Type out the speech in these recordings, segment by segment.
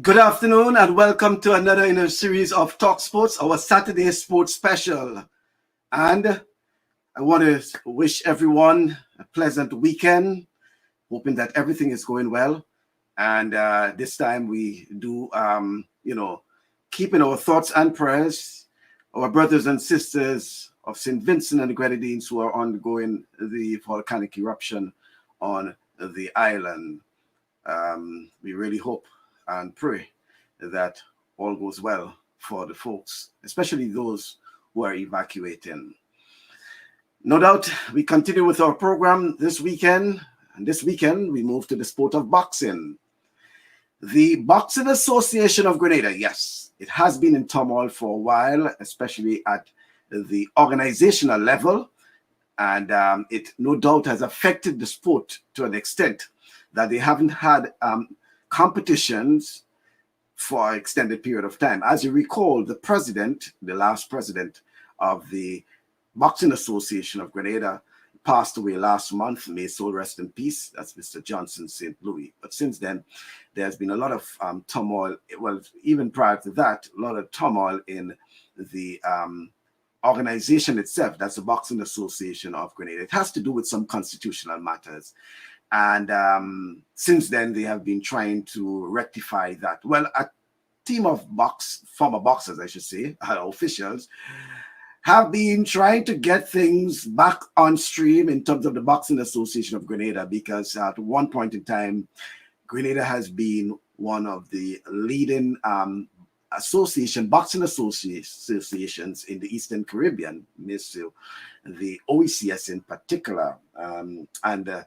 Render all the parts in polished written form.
Good afternoon and welcome to another in a series of TalkSports, our Saturday sports special. And I want to wish everyone a pleasant weekend, hoping that everything is going well. And this time we do, keeping our thoughts and prayers, our brothers and sisters of St. Vincent and the Grenadines who are undergoing the volcanic eruption on the island. We really hope and pray that all goes well for the folks, especially those who are evacuating. No doubt we continue with our program this weekend, and this weekend we move to the sport of boxing. The Boxing Association of Grenada, yes, it has been in turmoil for a while, especially at the organizational level, and it no doubt has affected the sport to an extent that they haven't had competitions for an extended period of time. As you recall, the last president of the Boxing Association of Grenada, passed away last month. May his soul rest in peace. That's Mr. Johnson St. Louis. But since then, there's been a lot of turmoil. Well, even prior to that, a lot of turmoil in the organization itself. That's the Boxing Association of Grenada. It has to do with some constitutional matters. And since then, they have been trying to rectify that. Well, a team of former boxers, I should say, officials, have been trying to get things back on stream in terms of the Boxing Association of Grenada, because at one point in time, Grenada has been one of the leading boxing associations in the Eastern Caribbean, the OECS in particular, and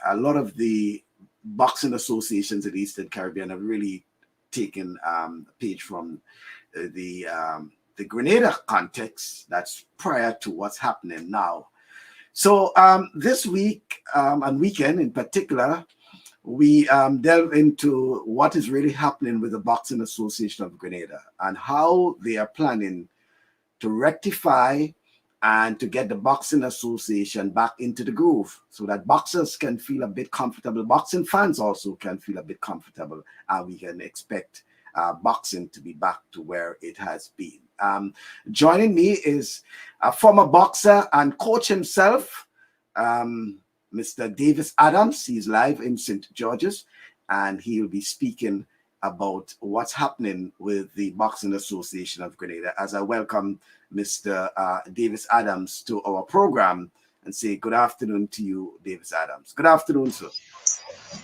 a lot of the boxing associations in the Eastern Caribbean have really taken a page from the Grenada context that's prior to what's happening now. So this week and weekend in particular, we delve into what is really happening with the Boxing Association of Grenada and how they are planning to rectify and to get the Boxing Association back into the groove so that boxers can feel a bit comfortable. Boxing fans also can feel a bit comfortable, and we can expect boxing to be back to where it has been. Joining me is a former boxer and coach himself, Mr. Davis Adams. He's live in St. George's, and he'll be speaking about what's happening with the Boxing Association of Grenada. As I welcome Mr. Davis Adams to our program and say good afternoon to you, Davis Adams. Good afternoon, sir.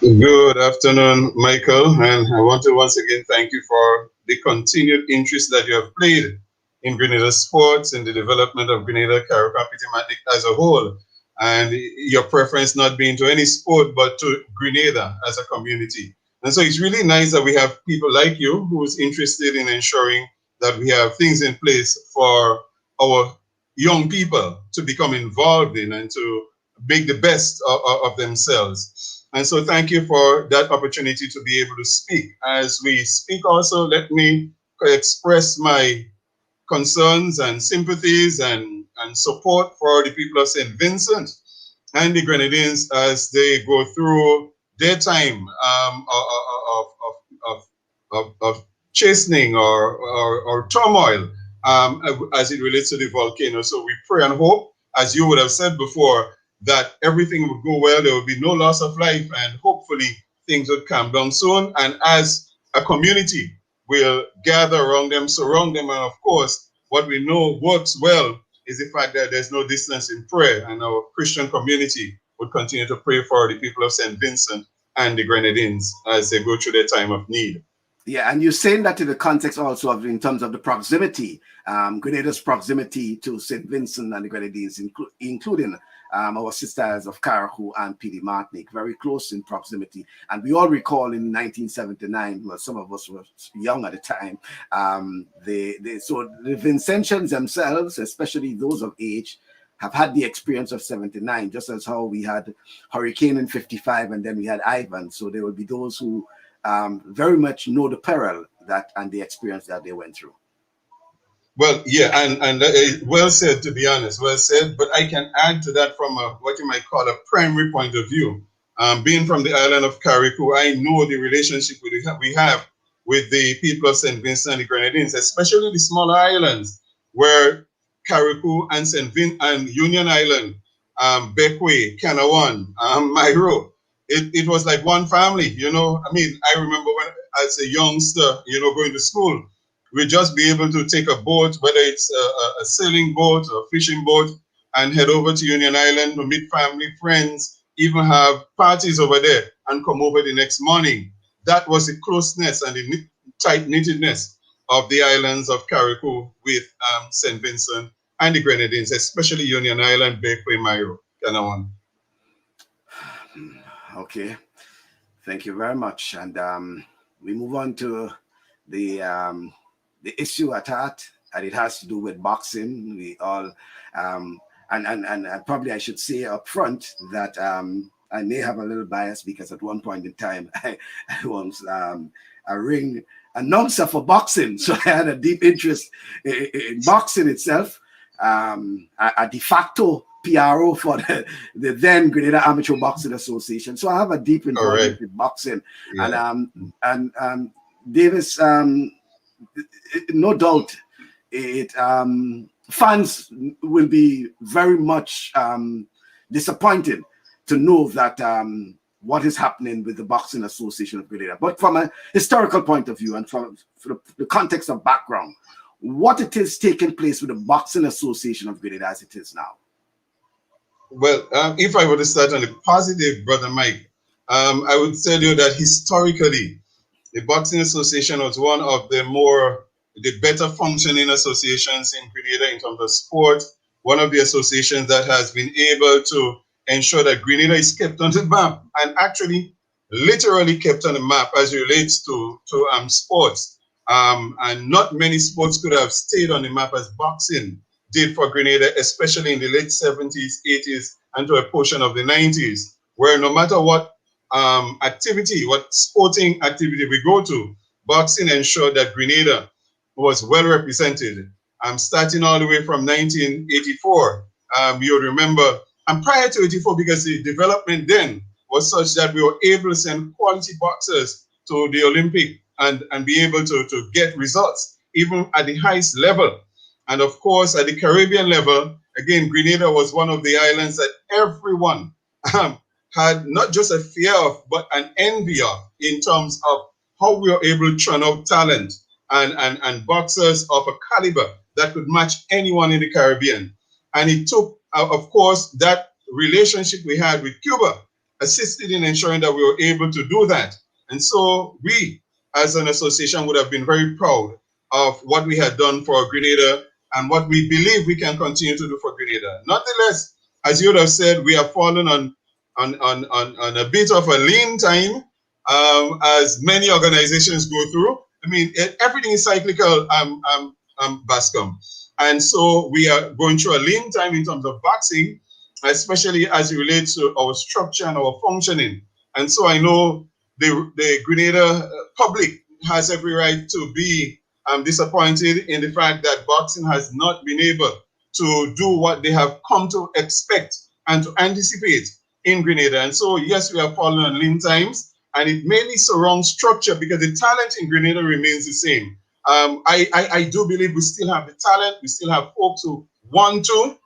Good afternoon, Michael, and I want to once again thank you for the continued interest that you have played in Grenada sports and the development of Grenada Caribbean as a whole, and your preference not being to any sport but to Grenada as a community. And so it's really nice that we have people like you who's interested in ensuring that we have things in place for our young people to become involved in and to make the best of themselves. And so thank you for that opportunity to be able to speak. As we speak also, let me express my concerns and sympathies and support for the people of St. Vincent and the Grenadines as they go through their time of chastening or turmoil as it relates to the volcano. So we pray and hope, as you would have said before, that everything would go well, there would be no loss of life, and hopefully things would calm down soon. And as a community, we'll gather around them, surround them, and of course, what we know works well is the fact that there's no distance in prayer, and our Christian community would continue to pray for the people of St. Vincent and the Grenadines as they go through their time of need. Yeah, and you're saying that in the context also of in terms of the proximity, Grenada's proximity to St. Vincent and the Grenadines, including our sisters of Carriacou and PD Martinique, very close in proximity. And we all recall in 1979, well, some of us were young at the time, so the Vincentians themselves, especially those of age, have had the experience of 79, just as how we had Hurricane in 55 and then we had Ivan. So there will be those who very much know the peril and the experience that they went through. Well, yeah, and well said, to be honest, well said. But I can add to that from what you might call a primary point of view. Being from the island of Carriacou, I know the relationship we have with the people of St. Vincent and the Grenadines, especially the smaller islands, where Carriacou and and Union Island, Bequia, Canawan, Mairo. It was like one family, you know. I mean, I remember when, as a youngster, you know, going to school, we'd just be able to take a boat, whether it's a sailing boat or a fishing boat, and head over to Union Island to meet family, friends, even have parties over there and come over the next morning. That was the closeness and the tight-knittedness of the islands of Carriacou with St. Vincent and the Grenadines, especially Union Island, Bequia, Mairo, Canawan. Okay, thank you very much. And we move on to the issue at heart, and it has to do with boxing. We all and probably I should say up front that I may have a little bias because at one point in time I was a ring announcer for boxing, so I had a deep interest in boxing itself. A de facto PRO for the then Grenada Amateur Boxing Association, so I have a deep involvement with boxing. Yeah. And Davis, no doubt, fans will be very much disappointed to know that what is happening with the Boxing Association of Grenada. But from a historical point of view and from the context of background, what it is taking place with the Boxing Association of Grenada as it is now? Well, if I were to start on the positive, Brother Mike, I would tell you that historically, the Boxing Association was one of the better functioning associations in Grenada in terms of sport, one of the associations that has been able to ensure that Grenada is kept on the map, and actually literally kept on the map as it relates to sports. And not many sports could have stayed on the map as boxing did for Grenada, especially in the late 70s, 80s, and to a portion of the 90s, where no matter what activity, what sporting activity we go to, boxing ensured that Grenada was well represented. Starting all the way from 1984, you'll remember, and prior to 84, because the development then was such that we were able to send quality boxers to the Olympic and be able to get results, even at the highest level. And of course, at the Caribbean level, again, Grenada was one of the islands that everyone had not just a fear of, but an envy of in terms of how we were able to churn out talent and boxers of a caliber that could match anyone in the Caribbean. And it took, of course, that relationship we had with Cuba assisted in ensuring that we were able to do that. And so we, as an association, would have been very proud of what we had done for Grenada and what we believe we can continue to do for Grenada. Nonetheless, as you would have said, we have fallen on a bit of a lean time, as many organizations go through. I mean, everything is cyclical, Bascom. And so we are going through a lean time in terms of boxing, especially as it relates to our structure and our functioning. And so I know the Grenada public has every right to be disappointed in the fact that boxing has not been able to do what they have come to expect and to anticipate in Grenada. And so, yes, we are falling on lean times, and it mainly surrounds structure because the talent in Grenada remains the same. I do believe we still have the talent. We still have folks who want to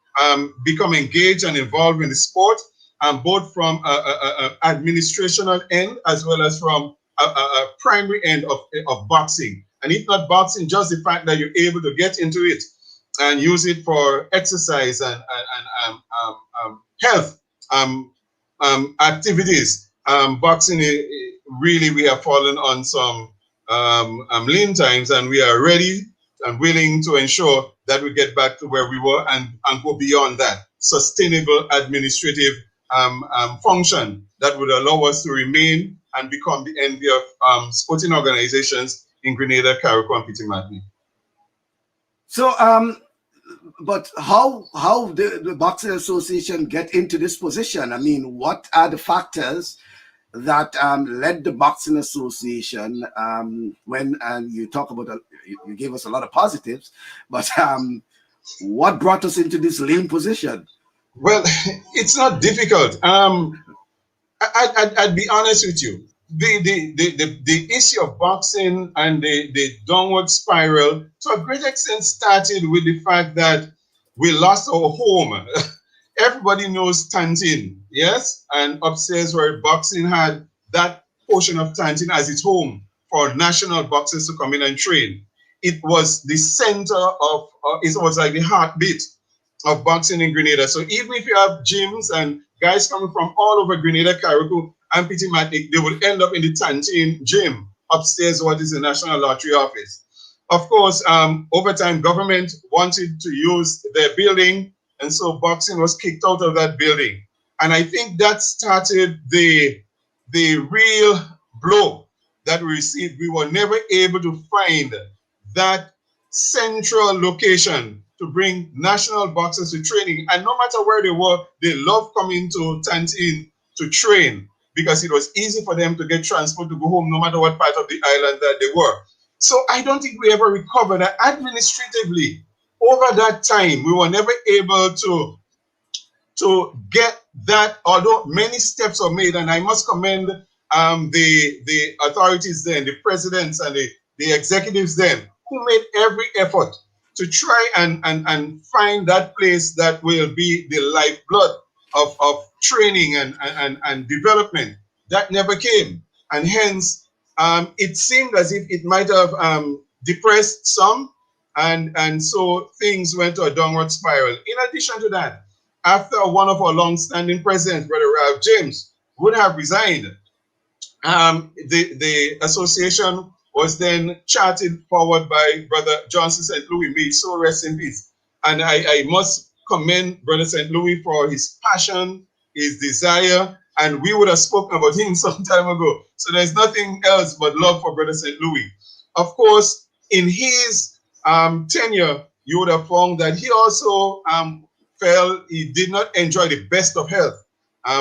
become engaged and involved in the sport, both from an administrational end as well as from a primary end of boxing. And if not boxing, just the fact that you're able to get into it and use it for exercise and health activities. Boxing, really, we have fallen on some lean times, and we are ready and willing to ensure that we get back to where we were and go beyond that sustainable administrative function that would allow us to remain and become the envy of sporting organizations in Grenada, Carriacou, and Petit-Martin. So, but how did the Boxing Association get into this position? I mean, what are the factors that led the Boxing Association when, and you talk about, you gave us a lot of positives, but what brought us into this lean position? Well, it's not difficult. I'd be honest with you. the issue of boxing and the downward spiral to a great extent started with the fact that we lost our home. Everybody knows Tantin, yes? And upstairs where boxing had that portion of Tantin as its home for national boxers to come in and train. It was the center of, it was like the heartbeat of boxing in Grenada. So even if you have gyms and guys coming from all over Grenada, Carriacou, and Petit Matic, they will end up in the Tantin gym upstairs, what is the National Lottery Office. Of course, over time, government wanted to use their building, and so boxing was kicked out of that building. And I think that started the real blow that we received. We were never able to find that central location to bring national boxers to training. And no matter where they were, they loved coming to Tantin to train because it was easy for them to get transport to go home no matter what part of the island that they were. So I don't think we ever recovered that. Administratively, over that time, we were never able to get that, although many steps were made, and I must commend the authorities then, the presidents and the executives then, who made every effort to try and find that place that will be the lifeblood of training and development. That never came. And hence, it seemed as if it might have depressed some, and so things went to a downward spiral. In addition to that, after one of our long-standing presidents, Brother Ralph James, would have resigned, the association was then charted forward by Brother Johnson St. Louis, may his soul rest in peace. And I must commend Brother St. Louis for his passion, his desire, and we would have spoken about him some time ago. So there's nothing else but love for Brother St. Louis. Of course, in his tenure, you would have found that he also felt he did not enjoy the best of health.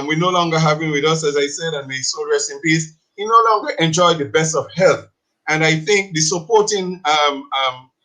We no longer have him with us, as I said, and may his soul rest in peace. He no longer enjoyed the best of health. And I think the supporting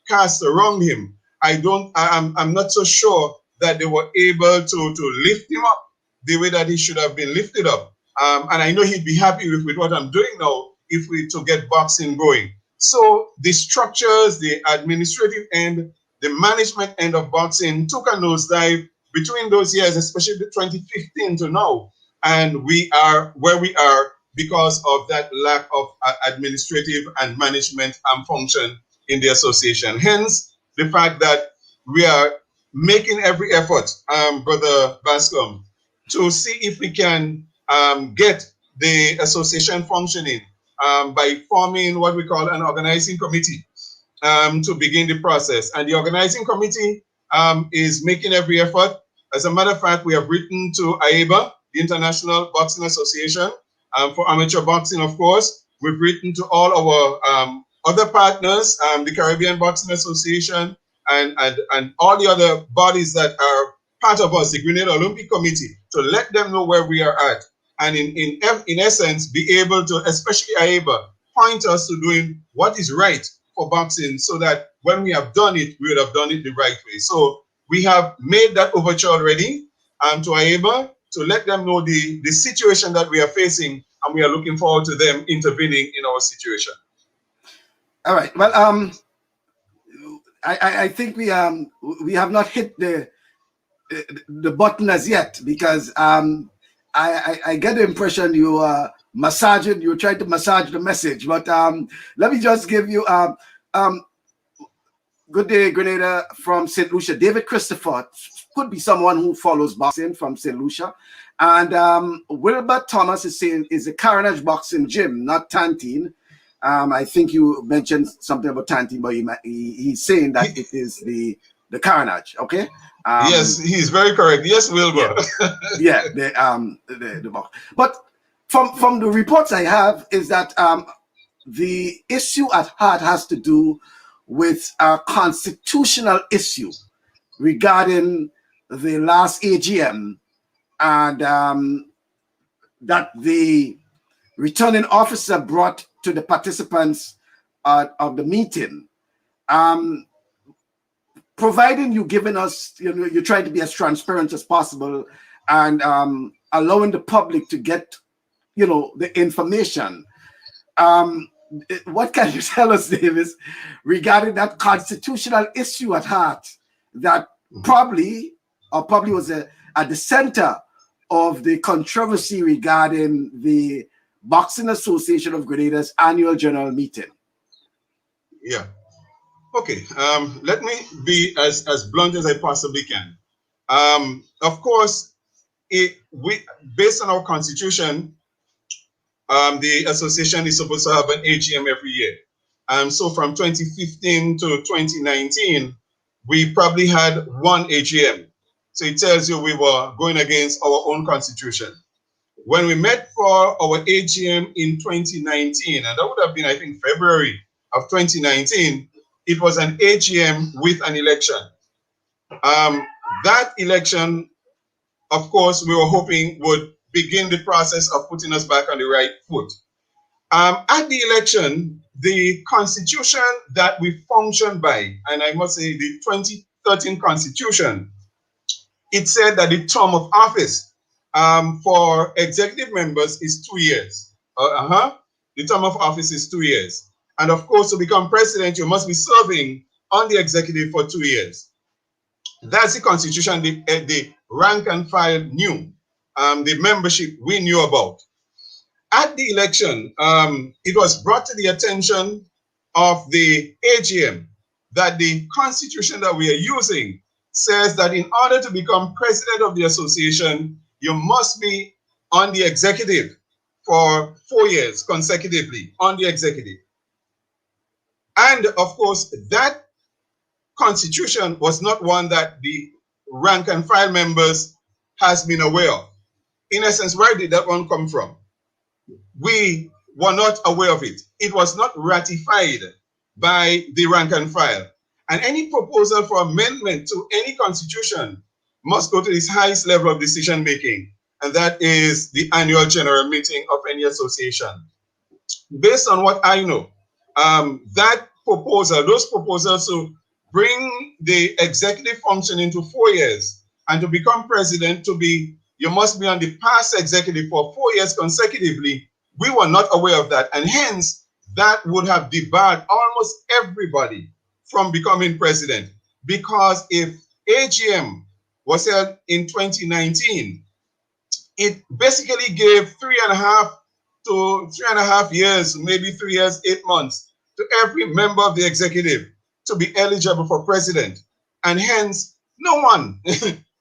cast around him, I'm not so sure that they were able to lift him up the way that he should have been lifted up. And I know he'd be happy with what I'm doing now if we to get boxing going. So the structures, the administrative end, the management end of boxing took a nosedive between those years, especially 2015 to now. And we are where we are because of that lack of administrative and management function in the association. Hence, the fact that we are making every effort, Brother Bascom, to see if we can get the association functioning by forming what we call an organizing committee to begin the process. And the organizing committee is making every effort. As a matter of fact, we have written to AIBA, the International Boxing Association, for amateur boxing, of course. We've written to all our other partners, the Caribbean Boxing Association, and all the other bodies that are part of us, the Grenada Olympic Committee, to let them know where we are at. And in essence, be able to, especially AIBA, point us to doing what is right for boxing so that when we have done it, we would have done it the right way. So we have made that overture already to AIBA to let them know the situation that we are facing, and we are looking forward to them intervening in our situation. All right. Well, I think we have not hit the button as yet, because I get the impression you are massaging, you're trying to massage the message. But let me just give you good day, Grenada, from St. Lucia. David Christopher could be someone who follows boxing from St. Lucia. And Wilbur Thomas is saying is a Carnage Boxing Gym, not Tantin. I think you mentioned something about Tantin, but he's saying that it is the Carnage. Okay. Yes, he's very correct. Yes, Wilbur. Yeah, the box. But from the reports I have is that the issue at heart has to do with a constitutional issue regarding the last AGM, and that the returning officer brought to the participants of the meeting. Providing you giving us, you're trying to be as transparent as possible and allowing the public to get, the information. What can you tell us, Davis, regarding that constitutional issue at heart that probably was at the center of the controversy regarding the Boxing Association of Grenada's annual general meeting? Yeah. Okay. Let me be as blunt as I possibly can. Of course, we based on our constitution, the association is supposed to have an AGM every year. So from 2015 to 2019, we probably had one AGM. So it tells you we were going against our own constitution. When we met for our AGM in 2019, and that would have been, I think, February of 2019, it was an AGM with an election. That election, of course, we were hoping would begin the process of putting us back on the right foot. At the election, the constitution that we functioned by, and I must say the 2013 constitution, it said that the term of office for executive members is 2 years. The term of office is 2 years. And of course, to become president, you must be serving on the executive for 2 years. That's the constitution the rank and file knew, the membership we knew about. At the election, it was brought to the attention of the AGM that the constitution that we are using says that in order to become president of the association, you must be on the executive for 4 years consecutively on the executive. And of course, that constitution was not one that the rank and file members has been aware of. In essence, where did that one come from? We were not aware of it. It was not ratified by the rank and file. And any proposal for amendment to any constitution must go to this highest level of decision making, and that is the annual general meeting of any association. Based on what I know, those proposals to bring the executive function into 4 years and to become president you must be on the past executive for 4 years consecutively. We were not aware of that, and hence that would have debarred almost everybody from becoming president, because if AGM was held in 2019, it basically gave 3.5 years, maybe 3 years, 8 months to every member of the executive to be eligible for president, and hence no one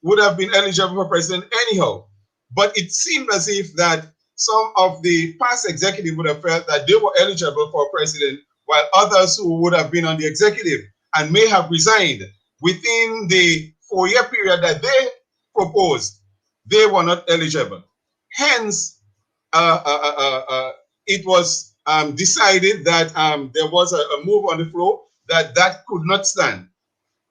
would have been eligible for president anyhow. But it seemed as if that some of the past executive would have felt that they were eligible for president, while others who would have been on the executive and may have resigned within the 4-year period that they proposed, they were not eligible. Hence, it was decided that there was a move on the floor that could not stand.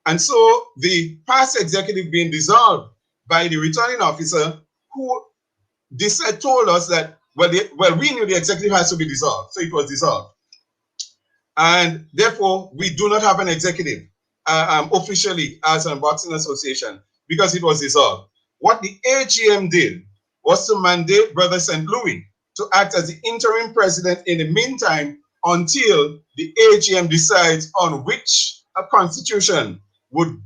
And so the past executive being dissolved by the returning officer, who told us that, we knew the executive has to be dissolved, so it was dissolved. And therefore, we do not have an executive officially as a Boxing Association because it was dissolved. What the AGM did was to mandate Brother St. Louis to act as the interim president in the meantime until the AGM decides on which constitution would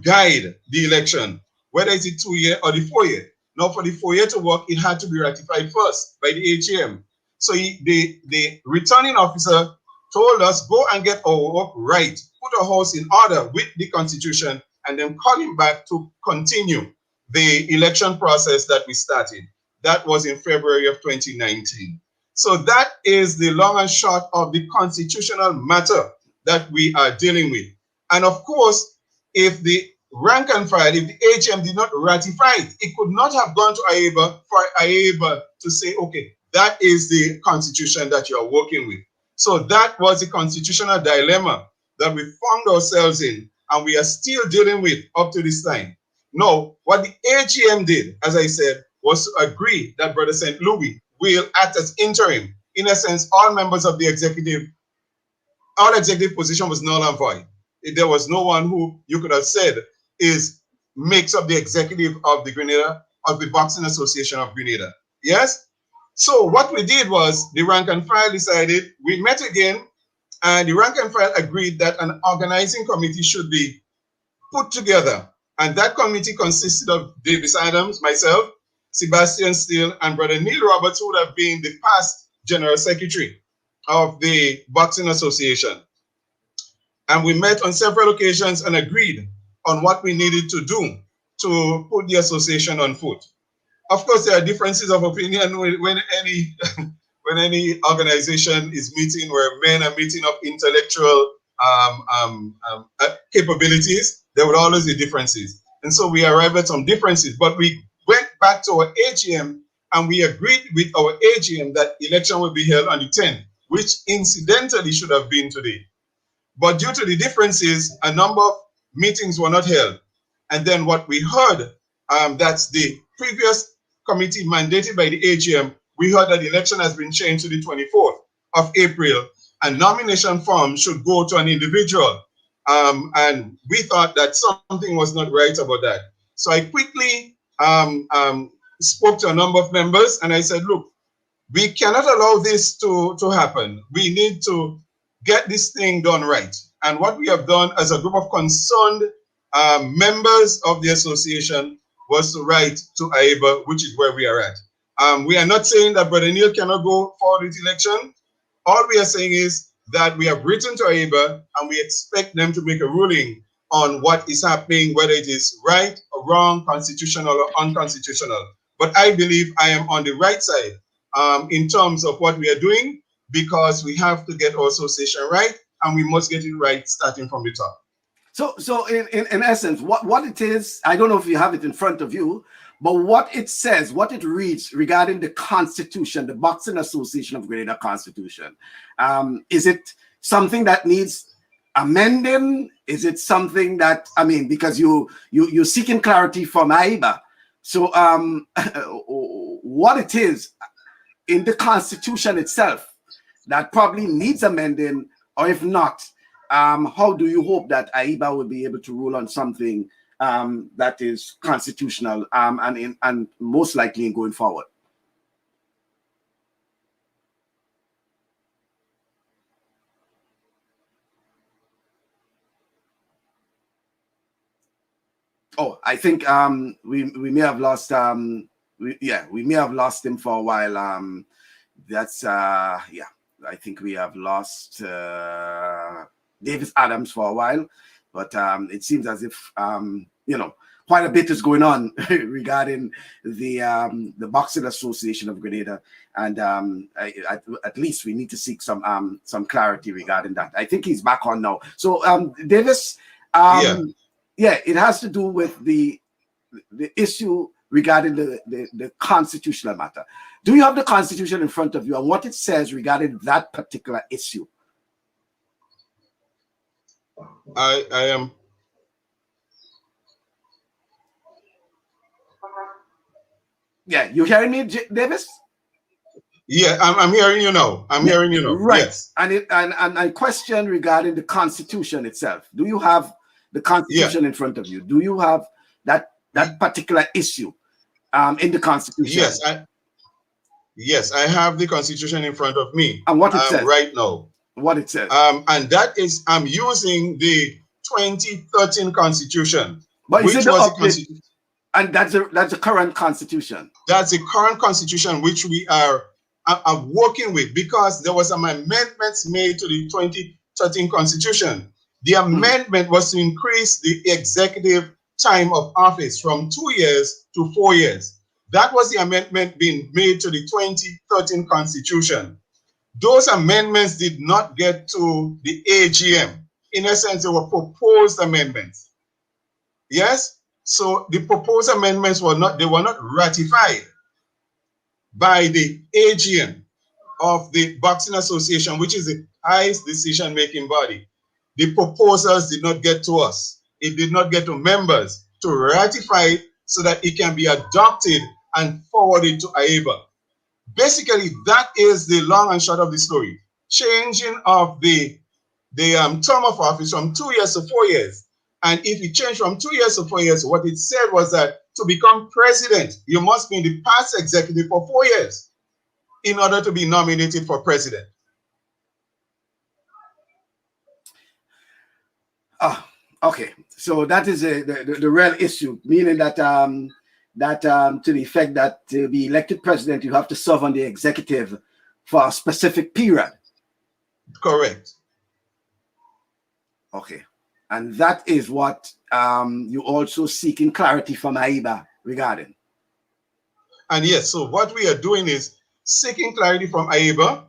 guide the election, whether it's the 2-year or the 4-year. Now, for the 4-year to work, it had to be ratified first by the AGM. So the returning officer told us, go and get our work right, put our house in order with the constitution, and then call him back to continue the election process that we started. That was in February of 2019. So that is the long and short of the constitutional matter that we are dealing with. And of course, if the rank and file, if the AGM did not ratify it, it could not have gone to AIBA for AIBA to say, okay, that is the constitution that you are working with. So that was the constitutional dilemma that we found ourselves in, and we are still dealing with up to this time. Now, what the AGM did, as I said, was to agree that Brother St. Louis will act as interim. In a sense, all members of the executive, all executive position was null and void. There was no one who you could have said makes up the executive of the Grenada, of the Boxing Association of Grenada. Yes? So what we did was the rank and file decided, we met again, and the rank and file agreed that an organizing committee should be put together. And that committee consisted of Davis Adams, myself, Sebastian Steele, and Brother Neil Roberts, who would have been the past General Secretary of the Boxing Association. And we met on several occasions and agreed on what we needed to do to put the association on foot. Of course, there are differences of opinion when any when any organization is meeting, where men are meeting up intellectual capabilities. There would always be differences, and so we arrived at some differences. But we went back to our AGM and we agreed with our AGM that election will be held on the 10th, which incidentally should have been today. But due to the differences, a number of meetings were not held. And then what we heard, that's the previous committee mandated by the AGM, we heard that the election has been changed to the 24th of April, and nomination forms should go to an individual. And we thought that something was not right about that. So I quickly spoke to a number of members and I said, look, we cannot allow this to happen. We need to get this thing done right. And what we have done as a group of concerned members of the association was to write to AIBA, which is where we are at. We are not saying that Brother Neil cannot go forward with election. All we are saying is that we have written to AIBA and we expect them to make a ruling on what is happening, whether it is right or wrong, constitutional or unconstitutional. But I believe I am on the right side in terms of what we are doing, because we have to get our association right, and we must get it right starting from the top. So in essence, what it is, I don't know if you have it in front of you, but what it says, what it reads regarding the Constitution, the Boxing Association of Grenada Constitution, is it something that needs amending? Is it something that, I mean, because you're seeking clarity from AIBA, so what it is in the Constitution itself that probably needs amending, or if not, how do you hope that AIBA will be able to rule on something that is constitutional and most likely in going forward? Oh, I think we may have lost we may have lost him for a while. That's yeah, I think we have lost Davis Adams for a while, but it seems as if you know, quite a bit is going on regarding the Boxing Association of Grenada, and at least we need to seek some clarity regarding that. I think he's back on now. So Davis, yeah, it has to do with the issue regarding the constitutional matter. Do you have the Constitution in front of you and what it says regarding that particular issue? I am. Yeah, you hearing me, Davis? Yeah, I'm hearing you now. I'm hearing you now. Right. Yes. And I question regarding the Constitution itself. Do you have the Constitution in front of you? Do you have that particular issue in the Constitution? Yes, I have the Constitution in front of me. And what it says right now. What it says. And that is, I'm using the 2013 Constitution. But is it the and that's the current Constitution? That's the current Constitution which we are working with, because there was some amendments made to the 2013 Constitution. The amendment was to increase the executive time of office from 2 years to 4 years. That was the amendment being made to the 2013 Constitution. Those amendments did not get to the AGM. In essence, they were proposed amendments. Yes? So the proposed amendments were not ratified by the AGM of the Boxing Association, which is the highest decision-making body. The proposals did not get to us. It did not get to members to ratify it so that it can be adopted and forwarded to AIBA. Basically, that is the long and short of the story. Changing of the term of office from 2 years to 4 years. And if it changed from 2 years to 4 years, what it said was that to become president, you must be in the past executive for 4 years. in order to be nominated for president. Okay, so that is the real issue, meaning that to the effect that to be elected president, you have to serve on the executive for a specific period. Correct. Okay, and that is what you also seeking clarity from AIBA regarding. And yes, so what we are doing is seeking clarity from AIBA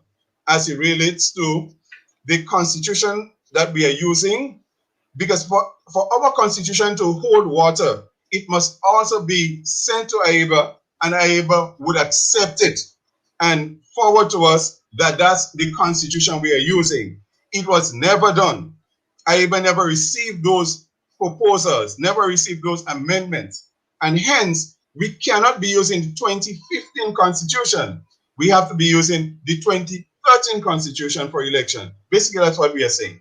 as it relates to the constitution that we are using, because for our constitution to hold water, it must also be sent to AIBA, and AIBA would accept it and forward to us that that's the constitution we are using. It was never done. AIBA never received those proposals, never received those amendments, and hence we cannot be using the 2015 constitution. We have to be using the 2013 constitution for election. Basically, that's what we are saying.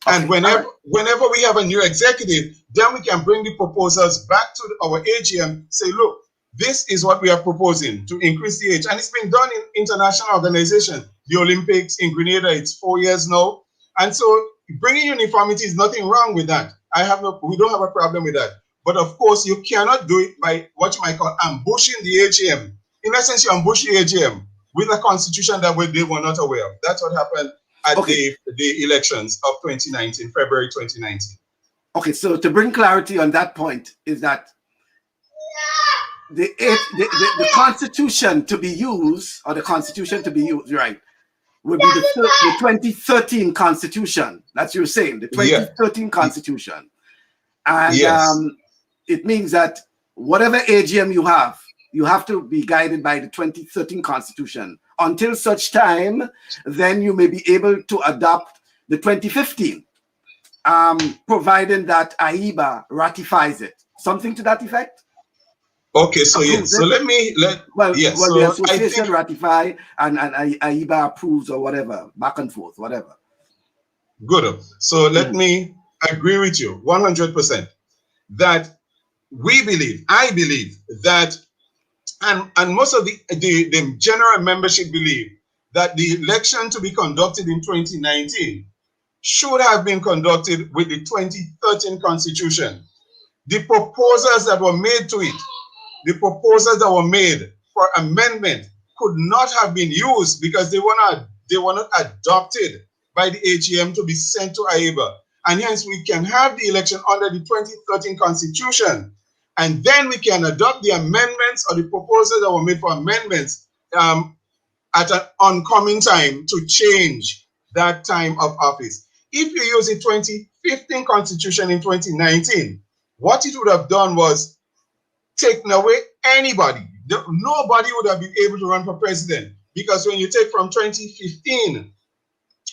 Okay. And whenever we have a new executive, then we can bring the proposals back to our AGM, say, look, this is what we are proposing to increase the age. And it's been done in international organizations. The Olympics in Grenada, it's 4 years now. And so bringing uniformity is nothing wrong with that. We don't have a problem with that. But of course, you cannot do it by what you might call ambushing the AGM. In essence, you ambush the AGM with a constitution that they were not aware of. That's what happened at the elections of 2019, February 2019. Okay, so to bring clarity on that point is that the constitution to be used, or the constitution to be used, right, would be the 2013 constitution. That's what you're saying, the 2013 constitution. And yes. It means that whatever AGM you have to be guided by the 2013 constitution. Until such time, then you may be able to adopt the 2015, providing that AIBA ratifies it. Something to that effect? Okay, so yes. So the association ratify and AIBA approves or whatever, back and forth, whatever. Good. So let me agree with you 100% that I believe that, and most of the general membership believe that the election to be conducted in 2019 should have been conducted with the 2013 constitution. The proposals that were made to it, the proposals that were made for amendment could not have been used because they were not adopted by the AGM to be sent to AIBA. And hence we can have the election under the 2013 constitution. And then we can adopt the amendments or the proposals that were made for amendments at an oncoming time to change that time of office. If you use the 2015 constitution in 2019, what it would have done was taken away anybody. Nobody would have been able to run for president, because when you take from 2015,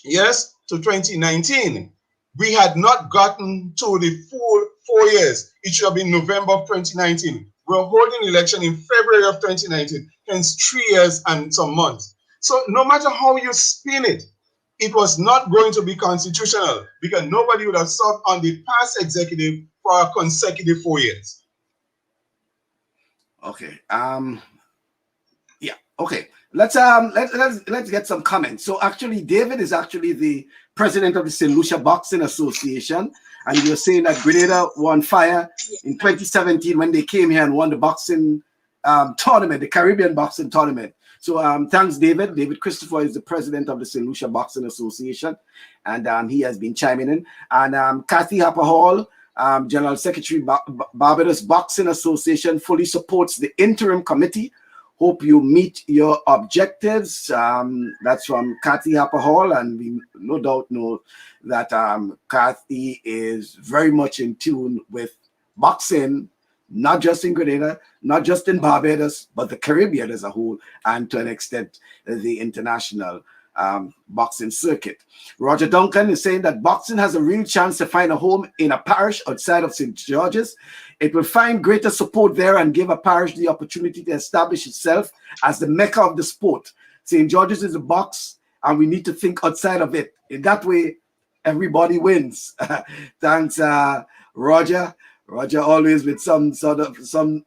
yes, to 2019, we had not gotten to the full 4 years. It should have been November of 2019. We're holding election in February of 2019, hence 3 years and some months. So no matter how you spin it, it was not going to be constitutional because nobody would have served on the past executive for a consecutive 4 years. Okay. Yeah. Okay. Let's get some comments. So actually, David is actually the president of the St. Lucia Boxing Association, and you're saying that Grenada won fire in 2017 when they came here and won the boxing tournament, the Caribbean boxing tournament. So thanks, David. David Christopher is the president of the St. Lucia Boxing Association, and he has been chiming in. And Kathy Harper Hall, General Secretary, Barbados Boxing Association, fully supports the interim committee. Hope you meet your objectives. That's from Kathy Harper Hall, and we no doubt know that Kathy is very much in tune with boxing, not just in Grenada, not just in Barbados, but the Caribbean as a whole, and to an extent, the international boxing circuit. Roger Duncan is saying that boxing has a real chance to find a home in a parish outside of St. George's. It will find greater support there and give a parish the opportunity to establish itself as the mecca of the sport. St. George's is a box, and we need to think outside of it. In that way, everybody wins. Thanks, Roger. Roger always with some sort of some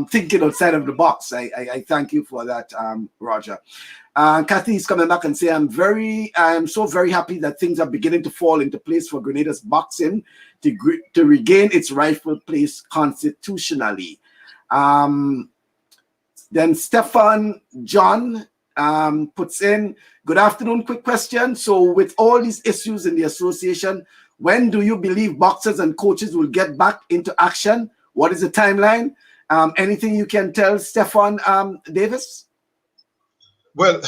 thinking outside of the box. I thank you for that, Roger. Kathy is coming back and say, I am so very happy that things are beginning to fall into place for Grenada's boxing to regain its rightful place constitutionally. Then Stefan John puts in, good afternoon, quick question. So with all these issues in the association, when do you believe boxers and coaches will get back into action? What is the timeline? Anything you can tell Stefan Davis? Well,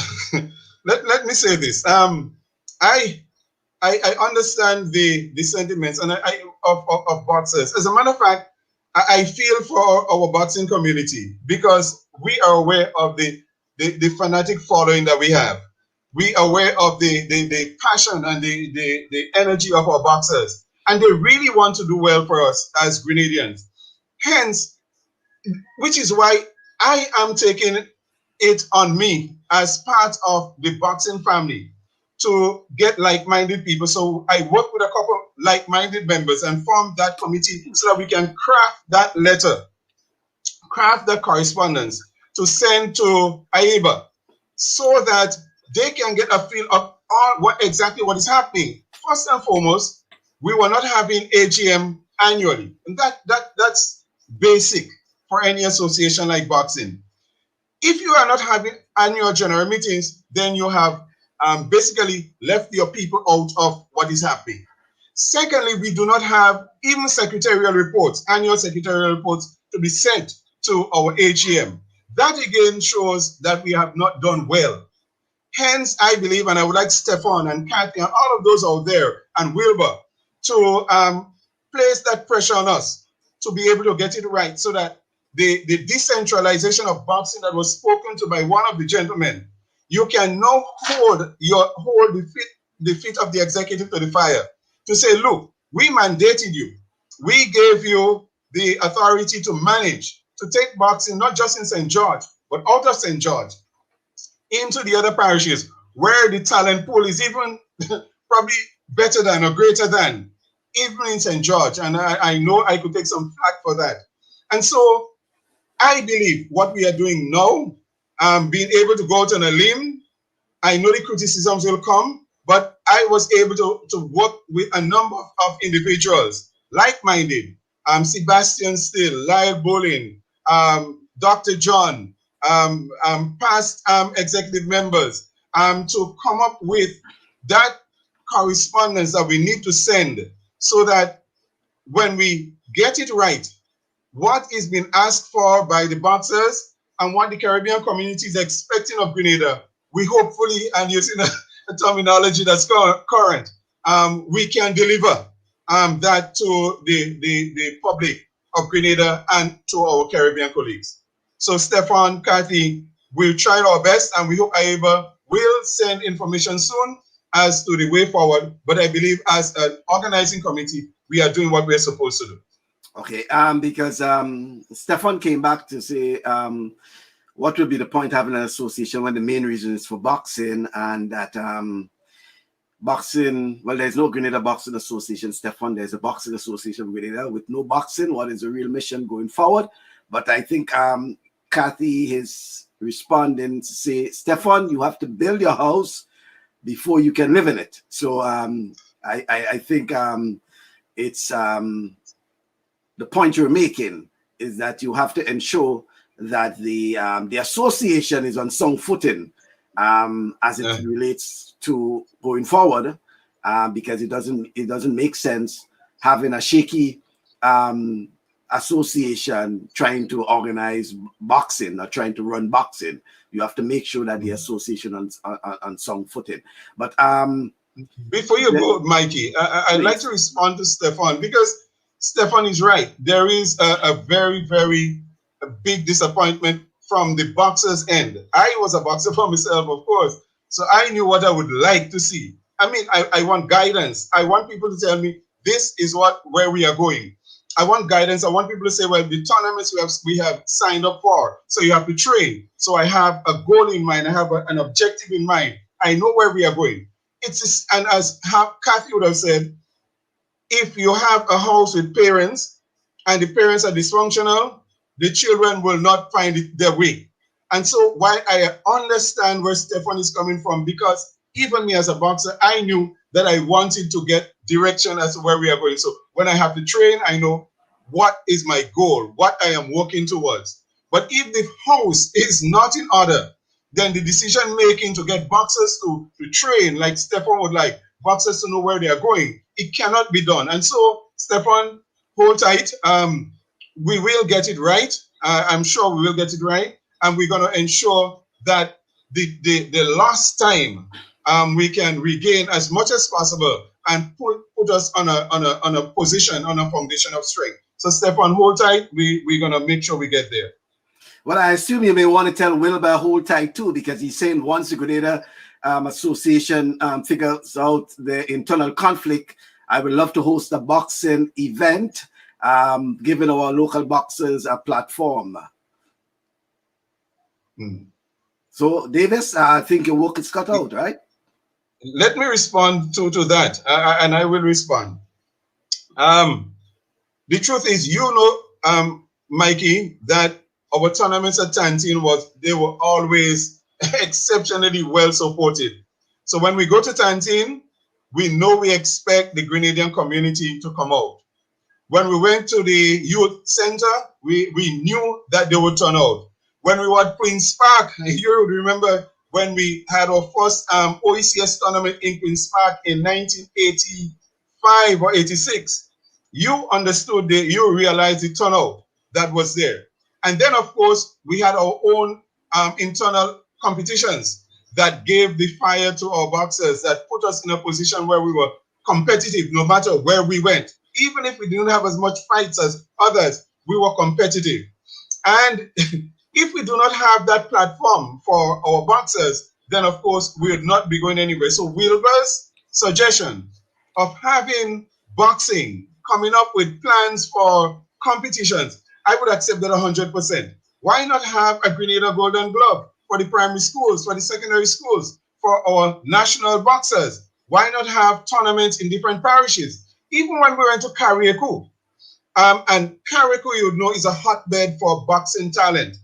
let me say this. I understand the sentiments and of boxers. As a matter of fact, I feel for our boxing community because we are aware of the fanatic following that we have. We are aware of the passion and the energy of our boxers. And they really want to do well for us as Grenadians. Hence, which is why I am taking it on me as part of the boxing family to get like-minded people. So I work with a couple like-minded members and form that committee so that we can craft that letter, craft the correspondence to send to AIBA so that they can get a feel of what is happening. First and foremost, we were not having AGM annually. And that's basic for any association like boxing. If you are not having annual general meetings, then you have basically left your people out of what is happening. Secondly, we do not have even secretarial reports, annual secretarial reports to be sent to our AGM. That again shows that we have not done well. Hence, I believe, and I would like Stefan and Kathy and all of those out there and Wilbur to place that pressure on us to be able to get it right so that the decentralization of boxing that was spoken to by one of the gentlemen, you can now hold the feet of the executive to the fire to say, look, we mandated you. We gave you the authority to manage, to take boxing, not just in St. George, but out of St. George, into the other parishes where the talent pool is even probably better than or greater than, even in St. George. And I know I could take some flack for that. And so I believe what we are doing now, being able to go out on a limb, I know the criticisms will come, but I was able to work with a number of individuals, like-minded, Sebastian Still, Lyle Bolin, Dr. John, past executive members, to come up with that correspondence that we need to send so that when we get it right, what is being asked for by the boxers and what the Caribbean community is expecting of Grenada, we hopefully, and using a terminology that's current, we can deliver that to the public of Grenada and to our Caribbean colleagues. So Stefan, Kathy, we'll try our best and we hope AIBA will send information soon as to the way forward. But I believe as an organizing committee, we are doing what we're supposed to do. Okay, because Stefan came back to say, what would be the point of having an association when the main reason is for boxing, and that boxing, well, there's no Grenada Boxing Association, Stefan. There's a Boxing Association of Grenada with no boxing. What is the real mission going forward? But I think Kathy is responding to say, Stefan, you have to build your house before you can live in it. So I think it's the point you're making is that you have to ensure that the association is on sound footing as it relates to going forward, because it doesn't make sense having a shaky association trying to organize boxing or trying to run boxing. You have to make sure that the association on sound footing. But before you go, Mikey, I'd like to respond to Stefan because Stefan is right. There is a very, very big disappointment from the boxers' end. I was a boxer for myself, of course, so I knew what I would like to see. I mean, I want guidance. I want people to tell me this is where we are going. I want guidance. I want people to say, well, the tournaments we have signed up for, so you have to train. So I have a goal in mind. I have an objective in mind. I know where we are going. And as Kathy would have said, if you have a house with parents and the parents are dysfunctional, the children will not find their way. And so while I understand where Stefan is coming from, because even me as a boxer, I knew that I wanted to get direction as to where we are going. So when I have to train, I know what is my goal, what I am working towards. But if the house is not in order, then the decision making to get boxers to train, like Stefan would like, boxers to know where they are going, it cannot be done. And so, Stefan, hold tight. We will get it right. I'm sure we will get it right. And we're going to ensure that the last time we can regain as much as possible and put us on a position, on a foundation of strength. So, Stefan, hold tight. We're going to make sure we get there. Well, I assume you may want to tell Wilbur hold tight too, because he's saying once the Grenada Association figures out the internal conflict, I would love to host a boxing event, giving our local boxers a platform. So, Davis, I think your work is cut out, right? Let me respond to that, and I will respond. The truth is, Mikey, that our tournaments at Tantine they were always exceptionally well supported. So when we go to Tantine, we know we expect the Grenadian community to come out. When we went to the youth center, we knew that they would turn out. When we were at Queen's Park, you remember when we had our first OECS tournament in Queen's Park in 1985 or 86, you understood, you realized the turnout that was there. And then, of course, we had our own internal competitions that gave the fire to our boxers, that put us in a position where we were competitive no matter where we went. Even if we didn't have as much fights as others, we were competitive. And if we do not have that platform for our boxers, then of course we would not be going anywhere. So Wilbur's suggestion of having boxing, coming up with plans for competitions, I would accept that 100%. Why not have a Grenada Golden Glove for the primary schools, for the secondary schools, for our national boxers? Why not have tournaments in different parishes? Even when we went to Carriacou, and Carriacou, you know, is a hotbed for boxing talent.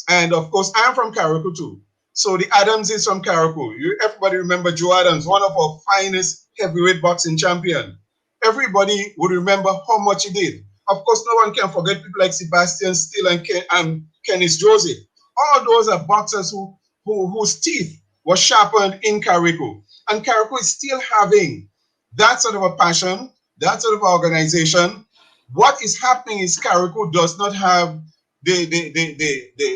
And of course, I'm from Carriacou too. So the Adams is from Carriacou. Everybody remember Joe Adams, one of our finest heavyweight boxing champion. Everybody would remember how much he did. Of course, no one can forget people like Sebastian Steele and Kenneth Joseph. All those are boxers whose teeth were sharpened in Carriacou. And Carriacou is still having that sort of a passion, that sort of organization. What is happening is Carriacou does not have the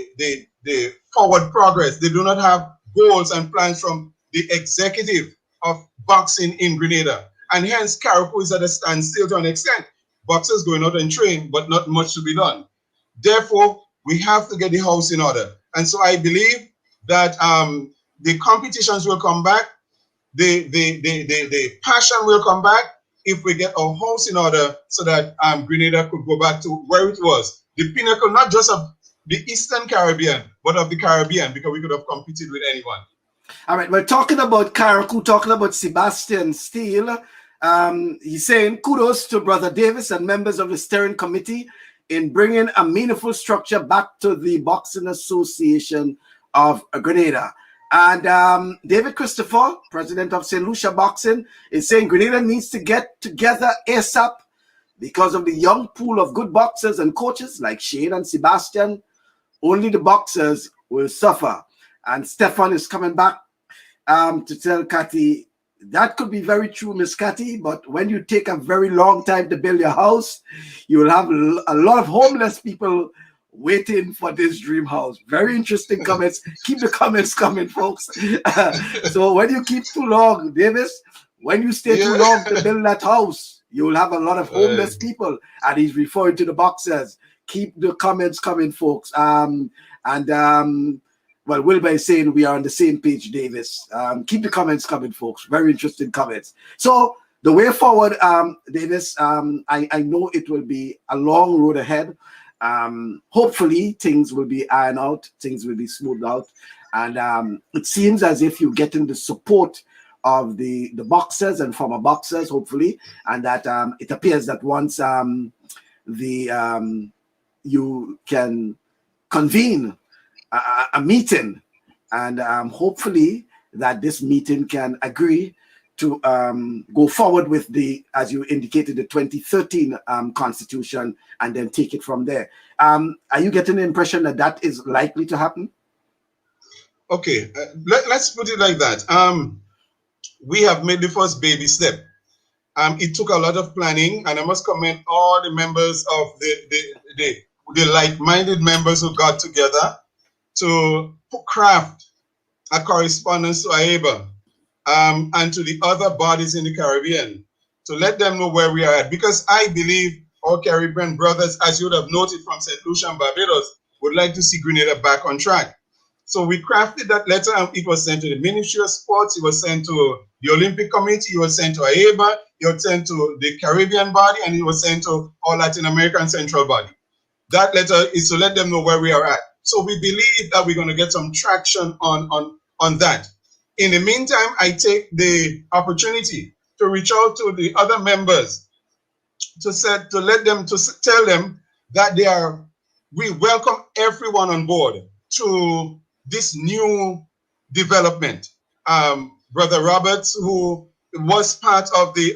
forward progress. They do not have goals and plans from the executive of boxing in Grenada. And hence, Carriacou is at a standstill to an extent. Boxers going out and train, but not much to be done. Therefore, we have to get the house in order. And so I believe that the competitions will come back, the passion will come back if we get our house in order so that Grenada could go back to where it was. The pinnacle, not just of the Eastern Caribbean, but of the Caribbean, because we could have competed with anyone. All right, we're talking about Carriacou, talking about Sebastian Steele. He's saying kudos to Brother Davis and members of the steering committee in bringing a meaningful structure back to the Boxing Association of Grenada. And David Christopher, president of St. Lucia Boxing, is saying Grenada needs to get together ASAP because of the young pool of good boxers and coaches like Shane and Sebastian. Only the boxers will suffer. And Stefan is coming back to tell Cathy, that could be very true, Miss Cathy, but when you take a very long time to build your house, you will have a lot of homeless people waiting for this dream house. Very interesting comments. Keep the comments coming, folks. So when you keep too long, Davis, when you stay too long to build that house, you will have a lot of homeless people. And he's referring to the boxers. Keep the comments coming, folks. Well, Wilbur is saying we are on the same page, Davis. Keep the comments coming, folks. Very interesting comments. So the way forward, Davis, I know it will be a long road ahead. Hopefully things will be ironed out, things will be smoothed out. And it seems as if you're getting the support of the boxers and former boxers, hopefully. And that it appears that once you can convene a meeting, and hopefully that this meeting can agree to go forward with the, as you indicated, the 2013 Constitution, and then take it from there. Are you getting the impression that that is likely to happen? Okay, let's put it like that. We have made the first baby step. It took a lot of planning, and I must commend all the members of the like-minded members who got together to craft a correspondence to AIBA and to the other bodies in the Caribbean to let them know where we are at. Because I believe our Caribbean brothers, as you would have noted from St. Lucia and Barbados, would like to see Grenada back on track. So we crafted that letter, and it was sent to the Ministry of Sports, it was sent to the Olympic Committee, it was sent to AIBA, it was sent to the Caribbean body, and it was sent to all Latin American Central body. That letter is to let them know where we are at. So we believe that we're going to get some traction on that. In the meantime, I take the opportunity to reach out to the other members to tell them that we welcome everyone on board to this new development. Brother Roberts, who was part of the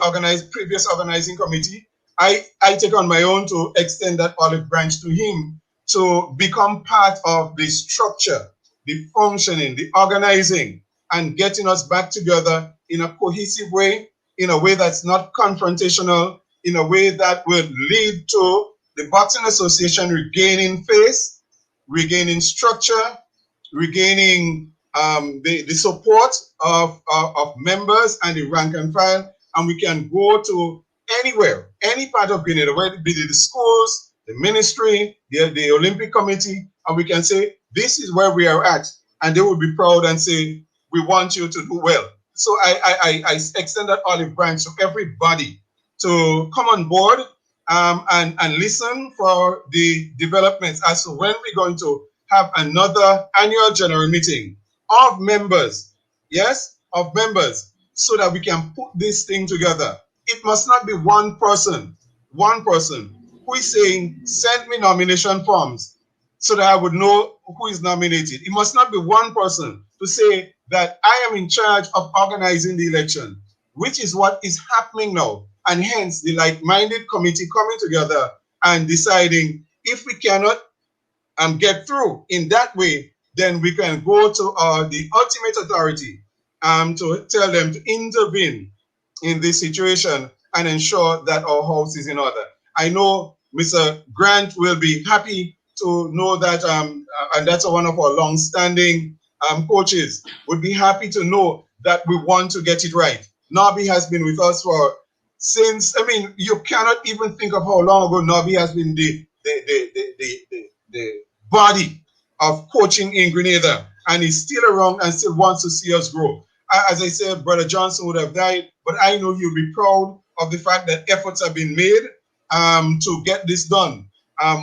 previous organizing committee, I take on my own to extend that olive branch to him to become part of the structure, the functioning, the organizing, and getting us back together in a cohesive way, in a way that's not confrontational, in a way that will lead to the Boxing Association regaining face, regaining structure, regaining the support of members and the rank and file, and we can go to anywhere, any part of Grenada, whether it be the schools, the ministry, the Olympic Committee, and we can say, this is where we are at, and they will be proud and say, we want you to do well. So I extend that olive branch to everybody to come on board and listen for the developments as to when we're going to have another annual general meeting of members, yes, of members, so that we can put this thing together. It must not be one person who is saying, send me nomination forms so that I would know who is nominated. It must not be one person to say that I am in charge of organizing the election, which is what is happening now. And hence the like-minded committee coming together and deciding if we cannot get through in that way, then we can go to the ultimate authority to tell them to intervene in this situation and ensure that our house is in order. I know Mr. Grant will be happy to know that, and that's one of our long-standing coaches, would be happy to know that we want to get it right. Nobby has been with us since, I mean, you cannot even think of how long ago Nobby has been the body of coaching in Grenada, and he's still around and still wants to see us grow. As I said, Brother Johnson would have died, but I know he'll be proud of the fact that efforts have been made to get this done.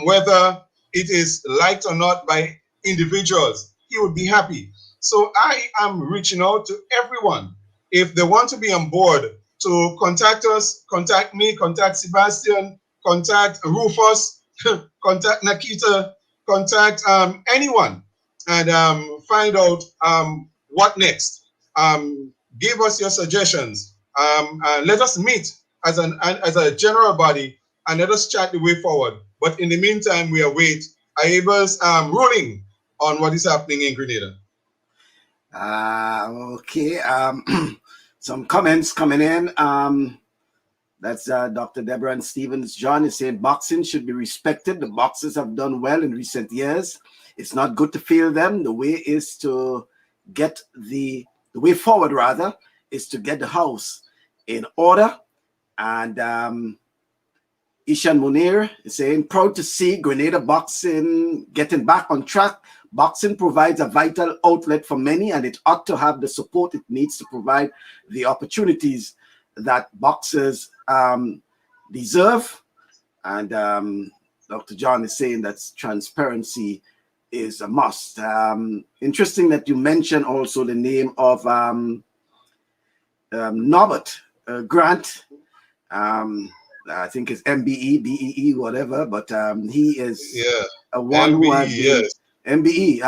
Whether it is liked or not by individuals, he would be happy. So I am reaching out to everyone. If they want to be on board, to contact us, contact me, contact Sebastian, contact Rufus, contact Nakita, contact anyone, and find out what next. Give us your suggestions. Let us meet as a general body and let us chat the way forward. But in the meantime, we await AIBA's ruling on what is happening in Grenada. Okay. Some comments coming in. That's Dr. Deborah and Stevens. John is saying boxing should be respected. The boxers have done well in recent years. It's not good to fail them. The way is to get the way forward, rather, is to get the house in order. And Ishan Munir is saying, proud to see Grenada boxing getting back on track. Boxing provides a vital outlet for many, and it ought to have the support it needs to provide the opportunities that boxers deserve. And Dr. John is saying that transparency is a must. Interesting that you mentioned also the name of Norbert Grant. I think it's MBE, BEE, whatever. But he is Yeah. a one who has MBE, been yes. MBE.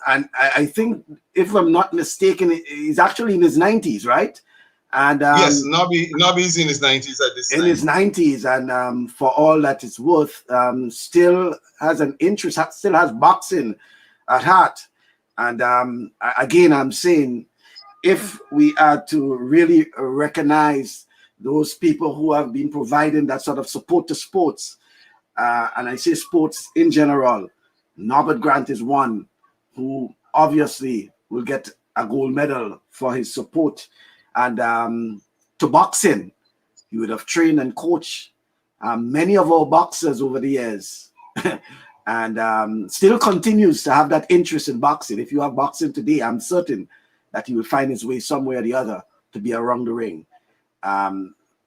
And I think, if I'm not mistaken, he's actually in his 90s, right? And Yes, Nobby's in his 90s at this in his time. 90s, and for all that it's worth, still has an interest, still has boxing at heart. And again, I'm saying, if we are to really recognize those people who have been providing that sort of support to sports, and I say sports in general, Norbert Grant is one who obviously will get a gold medal for his support. And to boxing, he would have trained and coached many of our boxers over the years. And still continues to have that interest in boxing. If you have boxing today, I'm certain that he will find his way somewhere or the other to be around the ring.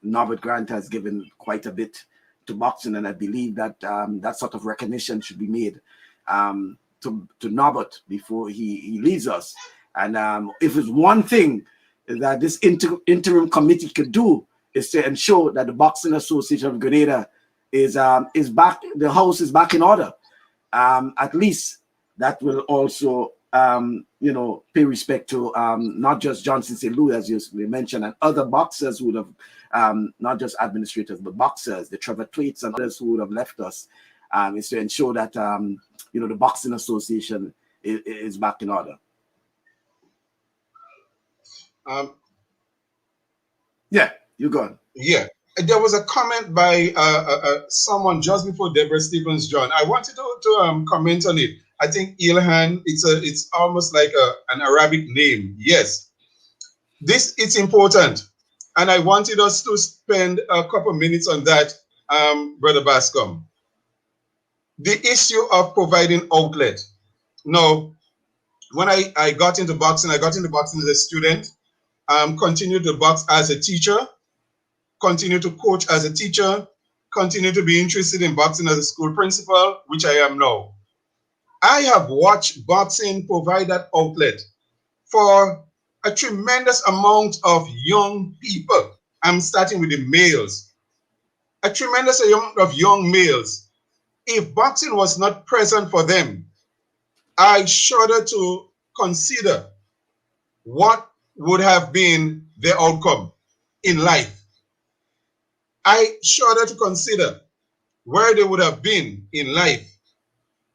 Norbert Grant has given quite a bit to boxing, and I believe that that sort of recognition should be made to Norbert before he leaves us. And if it's one thing that this interim committee could do, is to ensure that the Boxing Association of Grenada is back, the house is back in order. At least that will also pay respect to not just Johnson St. Louis, as you mentioned, and other boxers who would have, not just administrators, but boxers, the Trevor Twaits and others who would have left us, is to ensure that the Boxing Association is back in order. Yeah, you go on. Yeah. There was a comment by someone just before Deborah Stevens joined. I wanted to comment on it. I think Ilhan, it's almost like an Arabic name. Yes. It's important. And I wanted us to spend a couple minutes on that, Brother Bascom. The issue of providing outlet. Now, when I got into boxing, I got into boxing as a student, continued to box as a teacher, continue to coach as a teacher, continue to be interested in boxing as a school principal, which I am now. I have watched boxing provide that outlet for a tremendous amount of young people. I'm starting with the males. A tremendous amount of young males. If boxing was not present for them, I shudder to consider what would have been their outcome in life. I shudder to consider where they would have been in life.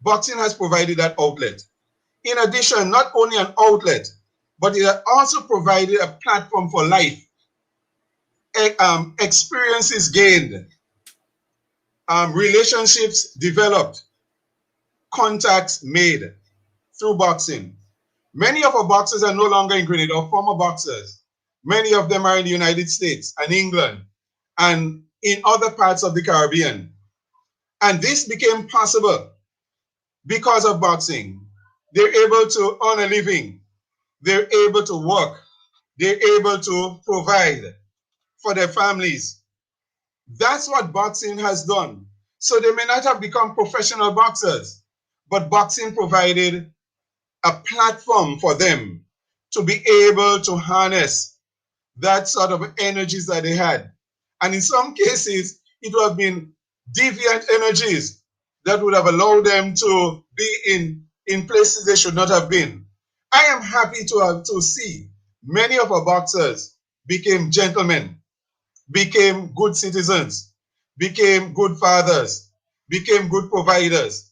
Boxing has provided that outlet. In addition, not only an outlet, but it has also provided a platform for life. Experiences gained, relationships developed, contacts made through boxing. Many of our boxers are no longer in Grenada, or former boxers. Many of them are in the United States and England and in other parts of the Caribbean. And this became possible because of boxing. They're able to earn a living. They're able to work. They're able to provide for their families. That's what boxing has done. So they may not have become professional boxers, but boxing provided a platform for them to be able to harness that sort of energies that they had. And in some cases, it would have been deviant energies that would have allowed them to be in places they should not have been. I am happy to see many of our boxers became gentlemen, became good citizens, became good fathers, became good providers.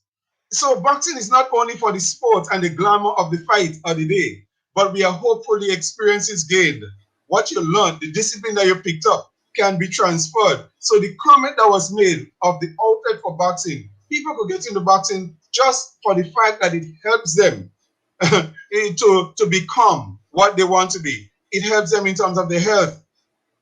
So boxing is not only for the sport and the glamour of the fight or the day, but we are hopeful the experiences gained, what you learned, the discipline that you picked up can be transferred. So the comment that was made of the outlet for boxing, people could get into boxing just for the fact that it helps them to become what they want to be. It helps them in terms of their health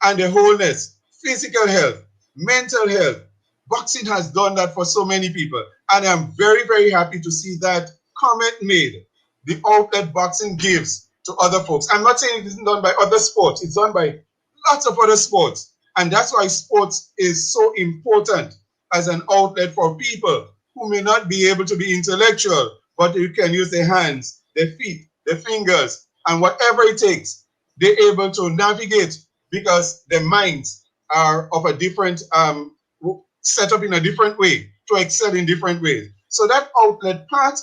and their wholeness, physical health, mental health. Boxing has done that for so many people. And I'm very, very happy to see that comment made. The outlet boxing gives to other folks. I'm not saying it isn't done by other sports. It's done by lots of other sports. And that's why sports is so important as an outlet for people who may not be able to be intellectual, but you can use their hands, their feet, their fingers, and whatever it takes, they're able to navigate because their minds are of a different set up in a different way, to excel in different ways. So that outlet part,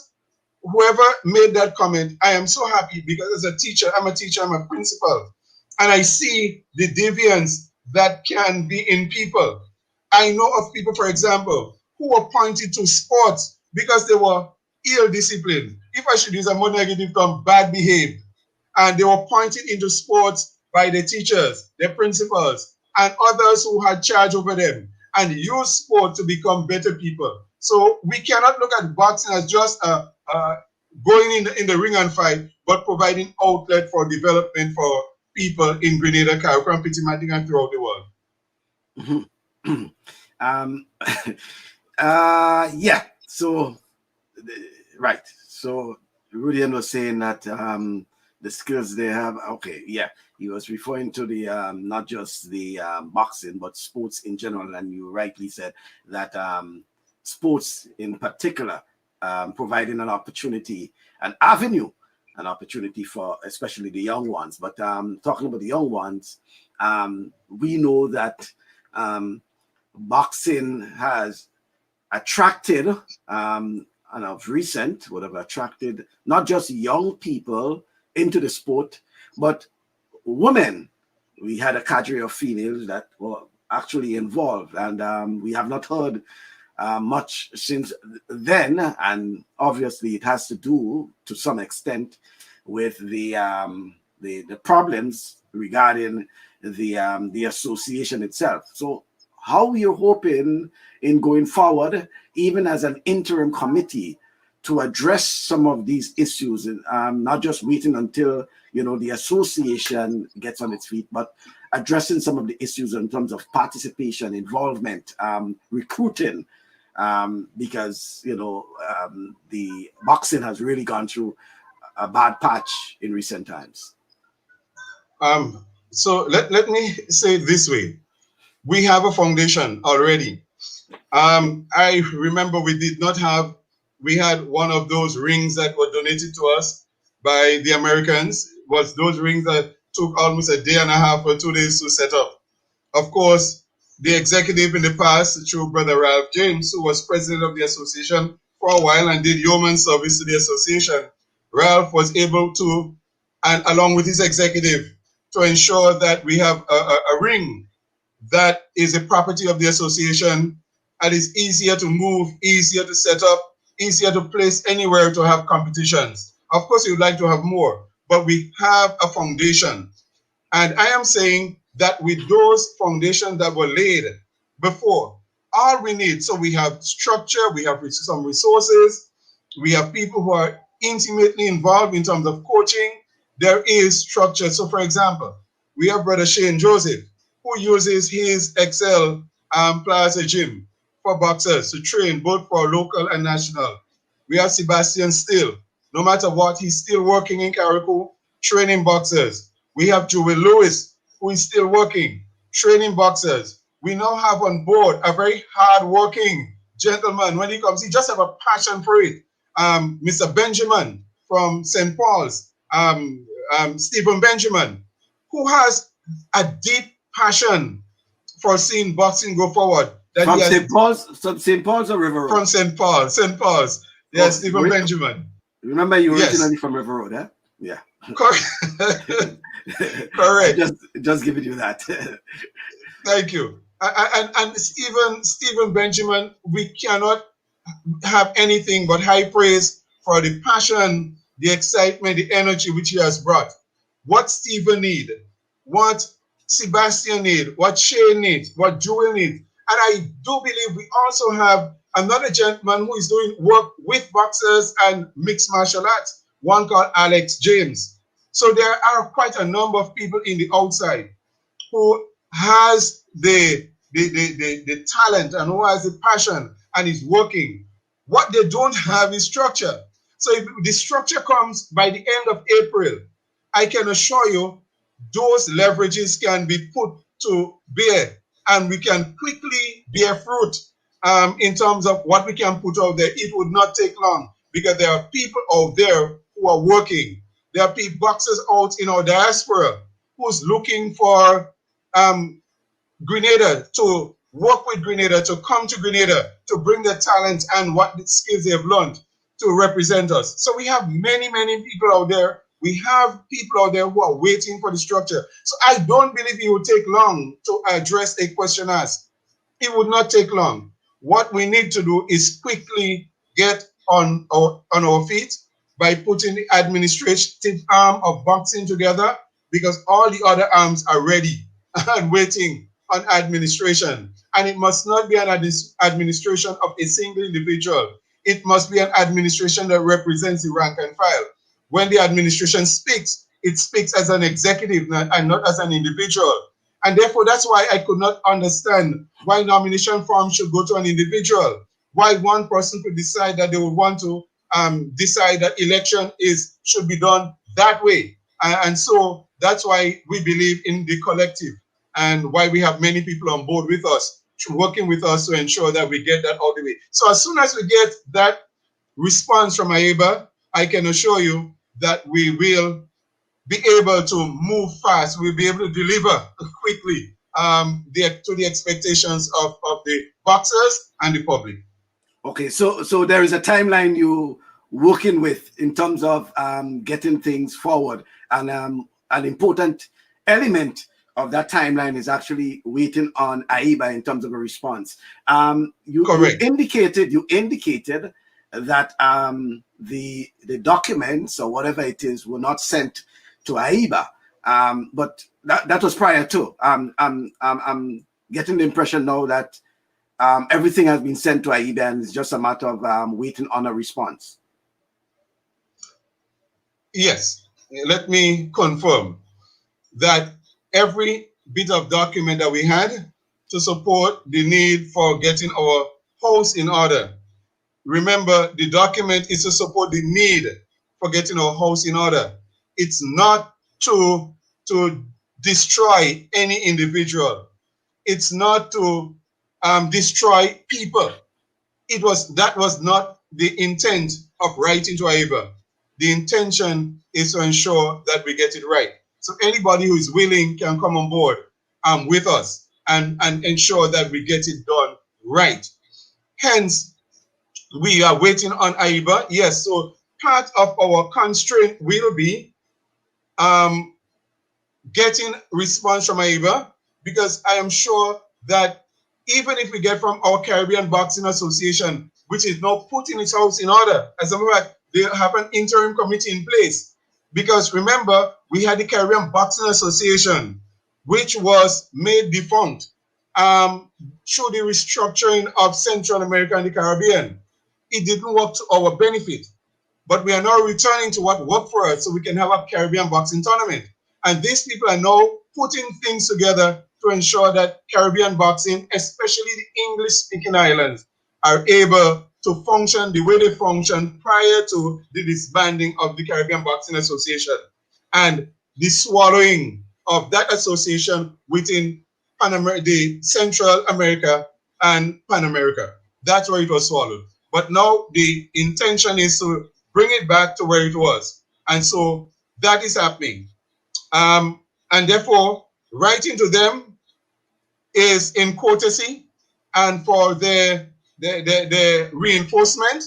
whoever made that comment, I am so happy because as a teacher, I'm a principal, and I see the deviance that can be in people. I know of people, for example, who were pointed to sports because they were ill-disciplined. If I should use a more negative term, bad behaved. And they were pointed into sports by the teachers, the principals, and others who had charge over them, and use sport to become better people. So we cannot look at boxing as just going in the ring and fight, but providing outlet for development for people in Grenada, Carriacou, Pitty-Matic, and throughout the world. Yeah. So, right. So Rudian was saying that the skills they have. Okay. Yeah. He was referring to the not just the boxing, but sports in general. And you rightly said that sports in particular providing an opportunity, an avenue, an opportunity for especially the young ones. But talking about the young ones, we know that boxing has attracted, and of recent would have attracted not just young people into the sport, but women. We had a cadre of females that were actually involved, and we have not heard much since then. And obviously, it has to do to some extent with the problems regarding the association itself. So, how you're hoping in going forward, even as an interim committee, to address some of these issues, and not just waiting until the association gets on its feet, but addressing some of the issues in terms of participation, involvement, recruiting, because the boxing has really gone through a bad patch in recent times. So let me say it this way. We have a foundation already. I remember we had one of those rings that were donated to us by the Americans. It was those rings that took almost a day and a half or 2 days to set up. Of course, the executive in the past, through Brother Ralph James, who was president of the association for a while and did yeoman service to the association, Ralph was able to, and along with his executive, to ensure that we have a ring that is a property of the association and is easier to move, easier to set up, easier to place anywhere to have competitions. Of course, we would like to have more, but we have a foundation. And I am saying that with those foundations that were laid before, all we need, so we have structure, we have some resources, we have people who are intimately involved in terms of coaching, there is structure. So for example, we have Brother Shane Joseph, who uses his Excel Plaza gym for boxers to train both for local and national. We have Sebastian Still. No matter what, he's still working in Carriacou, training boxers. We have Joel Lewis, who is still working, training boxers. We now have on board a very hard-working gentleman. When he comes, he just have a passion for it. Mr. Benjamin from St. Paul's, Stephen Benjamin, who has a deep passion for seeing boxing go forward. That from St. Paul's or River Road? From St. Paul's. Yes, Stephen Benjamin. Remember, you originally from River Road, eh? Yeah. Correct. Correct. Just giving you that. Thank you. And Stephen Benjamin, we cannot have anything but high praise for the passion, the excitement, the energy which he has brought. What Stephen needs, what Sebastian needs, what Shane needs, what Joel needs. And I do believe we also have another gentleman who is doing work with boxers and mixed martial arts, one called Alex James. So there are quite a number of people in the outside who has the talent and who has the passion and is working. What they don't have is structure. So if the structure comes by the end of April, I can assure you those leverages can be put to bear and we can quickly bear fruit in terms of what we can put out there. It would not take long because there are people out there who are working. There are people, boxers out in our diaspora who's looking for Grenada to work with Grenada, to come to Grenada, to bring their talent and what the skills they have learned to represent us. So we have many, many people out there. We have people out there who are waiting for the structure. So I don't believe it will take long to address a question asked. It would not take long. What we need to do is quickly get on our feet by putting the administrative arm of boxing together, because all the other arms are ready and waiting on administration. And it must not be an administration of a single individual. It must be an administration that represents the rank and file. When the administration speaks, it speaks as an executive and not as an individual. And therefore, that's why I could not understand why nomination forms should go to an individual. Why one person could decide that they would want to decide that election should be done that way. And so that's why we believe in the collective, and why we have many people on board with us, working with us to ensure that we get that all the way. So as soon as we get that response from AIBA, I can assure you that we will be able to move fast. We'll be able to deliver quickly to the expectations of the boxers and the public. Okay, so there is a timeline you working with in terms of getting things forward, and an important element of that timeline is actually waiting on AIBA in terms of a response. You indicated that the documents or whatever it is were not sent to AIBA, but that was prior to. I'm getting the impression now that everything has been sent to AIBA and it's just a matter of waiting on a response. Yes, let me confirm that every bit of document that we had to support the need for getting our house in order. Remember, the document is to support the need for getting our house in order. It's not to destroy any individual. It's not to destroy people. That was not the intent of writing to AIBA. The intention is to ensure that we get it right. So anybody who is willing can come on board with us and ensure that we get it done right. Hence, we are waiting on AIBA. Yes, so part of our constraint will be getting response from AIBA, because I am sure that even if we get from our Caribbean Boxing Association, which is now putting its house in order, as a matter of fact, they have an interim committee in place. Because remember, we had the Caribbean Boxing Association, which was made defunct through the restructuring of Central America and the Caribbean. It didn't work to our benefit, but we are now returning to what worked for us so we can have a Caribbean boxing tournament. And these people are now putting things together to ensure that Caribbean boxing, especially the English-speaking islands, are able to function the way they functioned prior to the disbanding of the Caribbean Boxing Association and the swallowing of that association within the Central America and Pan America. That's where it was swallowed. But now the intention is to bring it back to where it was. And so that is happening. And therefore, writing to them is in courtesy and for the reinforcement,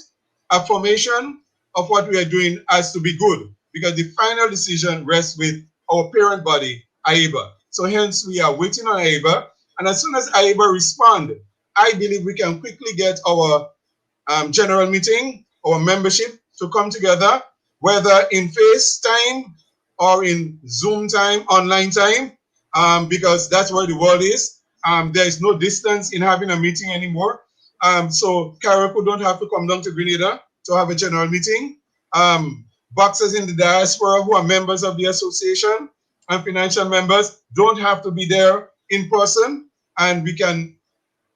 affirmation of what we are doing as to be good, because the final decision rests with our parent body, AIBA. So hence we are waiting on AIBA, and as soon as AIBA respond, I believe we can quickly get our general meeting, our membership to come together, whether in FaceTime or in Zoom time, online time, because that's where the world is. There is no distance in having a meeting anymore. So Carriacou don't have to come down to Grenada to have a general meeting. Boxers in the diaspora who are members of the association and financial members don't have to be there in person, and we can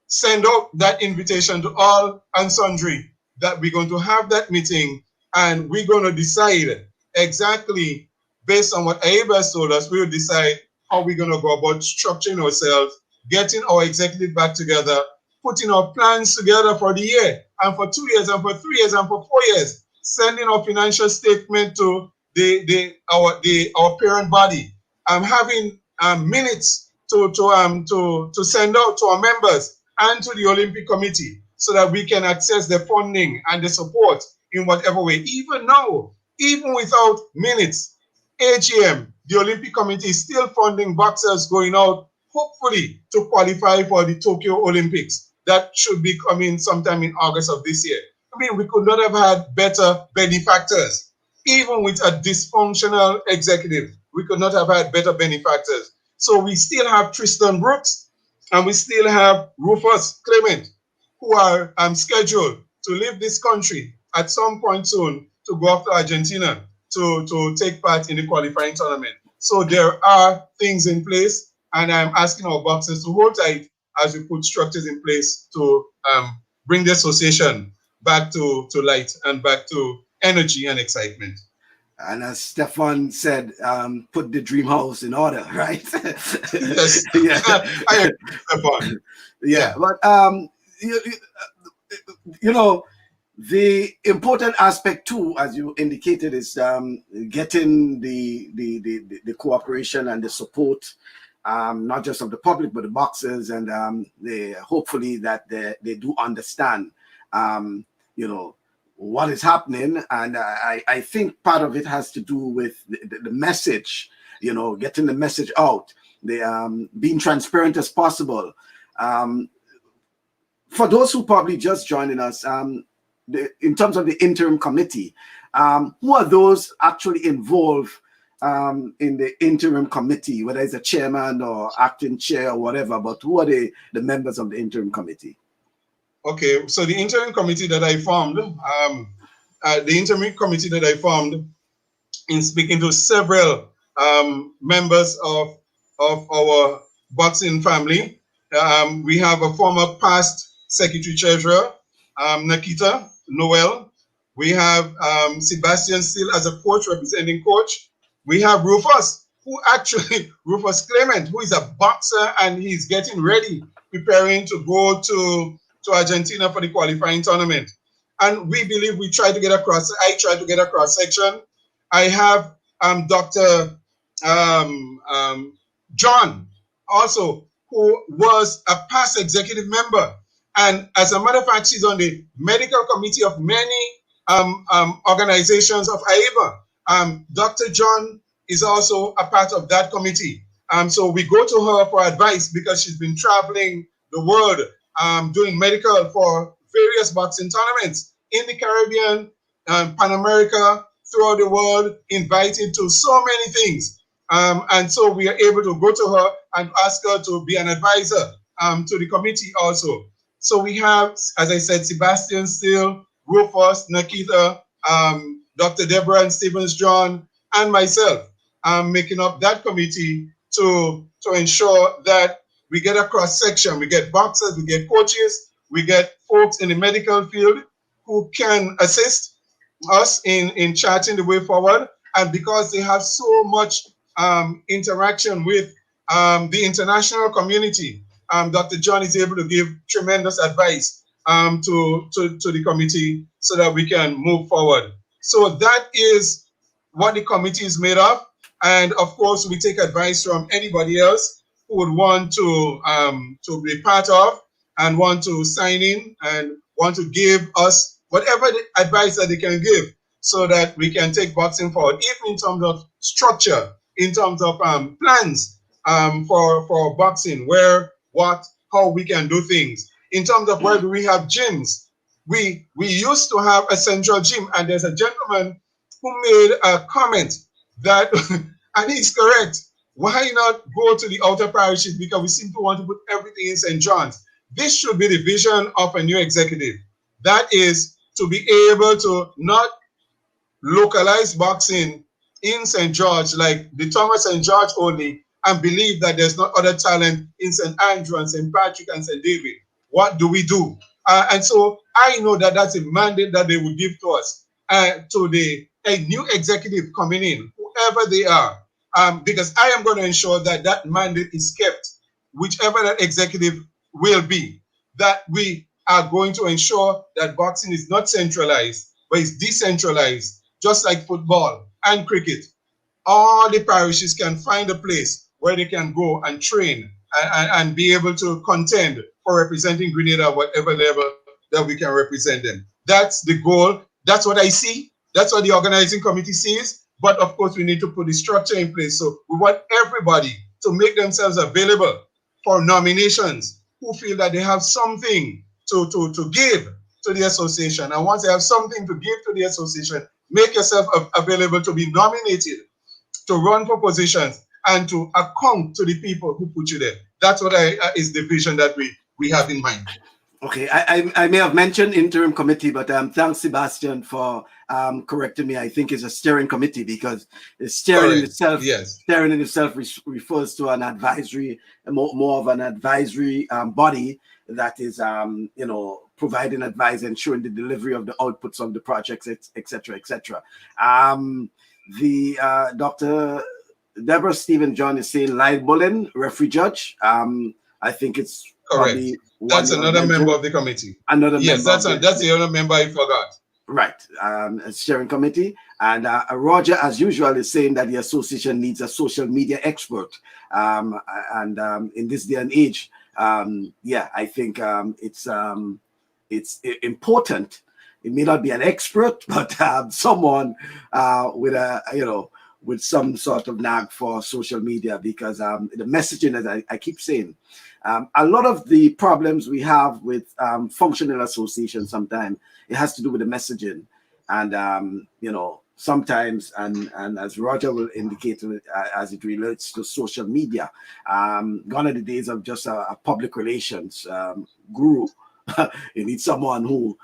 send out that invitation to all and sundry that we're going to have that meeting, and we're going to decide exactly based on what AIBA has told us. We'll decide how we're going to go about structuring ourselves, getting our executive back together, putting our plans together for the year and for 2 years and for 3 years and for 4 years, sending our financial statement to our parent body, having minutes to send out to our members, and to the Olympic Committee so that we can access the funding and the support in whatever way. Even now, even without minutes, AGM, the Olympic Committee is still funding boxers going out, hopefully, to qualify for the Tokyo Olympics. That should be coming sometime in August of this year. I mean, we could not have had better benefactors. Even with a dysfunctional executive, we could not have had better benefactors. So we still have Tristan Brooks and we still have Rufus Clement, who are scheduled to leave this country at some point soon to go off to Argentina to take part in the qualifying tournament. So there are things in place, and I'm asking our boxers to hold tight as we put structures in place to bring the association back to light and back to energy and excitement. And as Stefan said, put the dream house in order, right? Yes, yeah. I agree, Stefan. Yeah, but you know, the important aspect too, as you indicated, is getting the cooperation and the support, not just of the public but the boxers, and hopefully that they do understand, you know, what is happening. And I think part of it has to do with the message, you know, getting the message out, the being transparent as possible. For those who probably just joining us, in terms of the interim committee, who are those actually involved in the interim committee, whether it's a chairman or acting chair or whatever, but who are the members of the interim committee? Okay, so the interim committee that I formed, in speaking to several members of our boxing family, we have a former past secretary treasurer, Nikita Noel. We have Sebastian still as a coach, representing coach. We have Rufus, Rufus Clement, who is a boxer and he's getting ready, preparing to go to Argentina for the qualifying tournament. And we believe I try to get across section. I have Dr. John also, who was a past executive member. And as a matter of fact, she's on the medical committee of many organizations of AIBA. Dr. John is also a part of that committee. So we go to her for advice because she's been traveling the world doing medical for various boxing tournaments in the Caribbean, Pan America, throughout the world, invited to so many things. And so we are able to go to her and ask her to be an advisor to the committee also. So we have, as I said, Sebastian Steele, Rufus, Nikita, Dr. Deborah and Stevens John, and myself making up that committee to ensure that we get a cross section. We get boxers, we get coaches, we get folks in the medical field who can assist us in charting the way forward. And because they have so much interaction with the international community, Dr. John is able to give tremendous advice to the committee so that we can move forward. So that is what the committee is made of. And of course, we take advice from anybody else who would want to be part of and want to sign in and want to give us whatever the advice that they can give so that we can take boxing forward, even in terms of structure, in terms of plans for boxing, where, what, how we can do things. In terms of where do we have gyms, we used to have a central gym, and there's a gentleman who made a comment that, and he's correct, why not go to the outer parishes, because we seem to want to put everything in St. John's. This should be the vision of a new executive. That is to be able to not localize boxing in St. George, like the Thomas St. George only, and believe that there's no other talent in St. Andrew and St. Patrick and St. David. What do we do? And so I know that that's a mandate that they will give to us, to a new executive coming in, whoever they are, because I am going to ensure that that mandate is kept, whichever that executive will be, that we are going to ensure that boxing is not centralized, but it's decentralized, just like football and cricket. All the parishes can find a place where they can go and train and be able to contend for representing Grenada at whatever level that we can represent them. That's the goal. That's what I see. That's what the organizing committee sees. But of course, we need to put the structure in place. So we want everybody to make themselves available for nominations who feel that they have something to give to the association. And once they have something to give to the association, make yourself available to be nominated, to run for positions, and to account to the people who put you there. That's what is the vision that we have in mind. Okay, I may have mentioned interim committee, but thanks, Sebastian, for correcting me. I think it's a steering committee because steering in itself, steering in itself refers to an advisory, more of an advisory body that is, providing advice, ensuring the delivery of the outputs of the projects, etc., etc. Dr. Deborah Stephen John is saying Lyle Bullen, referee judge. I think it's correct. That's another member of the committee. Yes, that's the other member I forgot. Right, a steering committee. And Roger, as usual, is saying that the association needs a social media expert. In this day and age, I think it's important. It may not be an expert, but someone with some sort of knack for social media, because the messaging, as I keep saying, a lot of the problems we have with functional associations sometimes, it has to do with the messaging. And, sometimes, and as Roger will indicate, as it relates to social media, gone are the days of just a public relations guru. You need someone who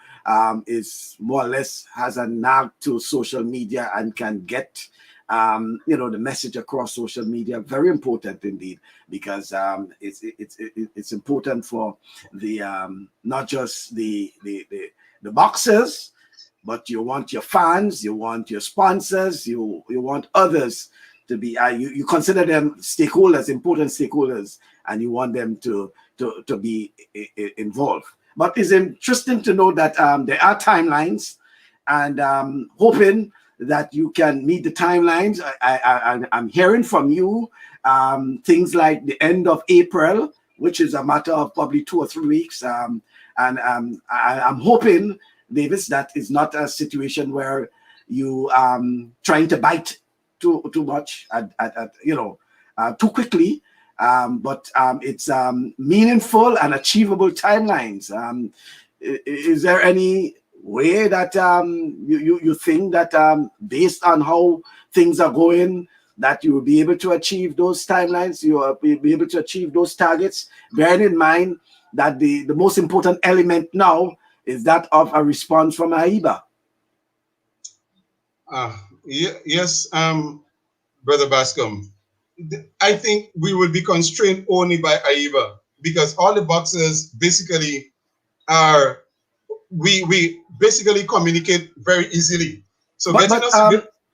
is more or less has a knack to social media and can get the message across social media. Very important indeed, because it's important for the not just the boxers, but you want your fans, you want your sponsors, you want others to be you consider them stakeholders, important stakeholders, and you want them to be involved. But it's interesting to know that there are timelines, and hoping that you can meet the timelines. I'm hearing from you things like the end of April, which is a matter of probably 2 or 3 weeks. And I'm hoping, Davis, that is not a situation where you trying to bite too much too quickly. But it's meaningful and achievable timelines. Is there any way that you think that based on how things are going, that you will be able to achieve those timelines, you will be able to achieve those targets, bearing in mind that the most important element now is that of a response from AIBA? Yes, Brother Bascom. I think we will be constrained only by AIBA, because all the boxers basically are, we basically communicate very easily. So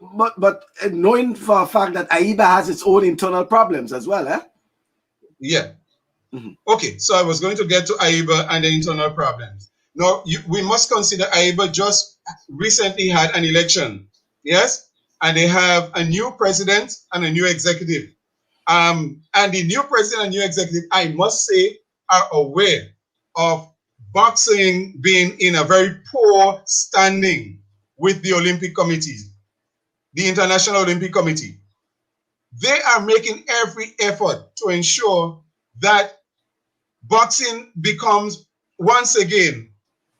but knowing for a fact that AIBA has its own internal problems as well, eh? Yeah. Mm-hmm. Okay, so I was going to get to AIBA and the internal problems. Now, we must consider AIBA just recently had an election, yes? And they have a new president and a new executive. And the new president and new executive, I must say, are aware of boxing being in a very poor standing with the Olympic Committee, the International Olympic Committee. They are making every effort to ensure that boxing becomes, once again,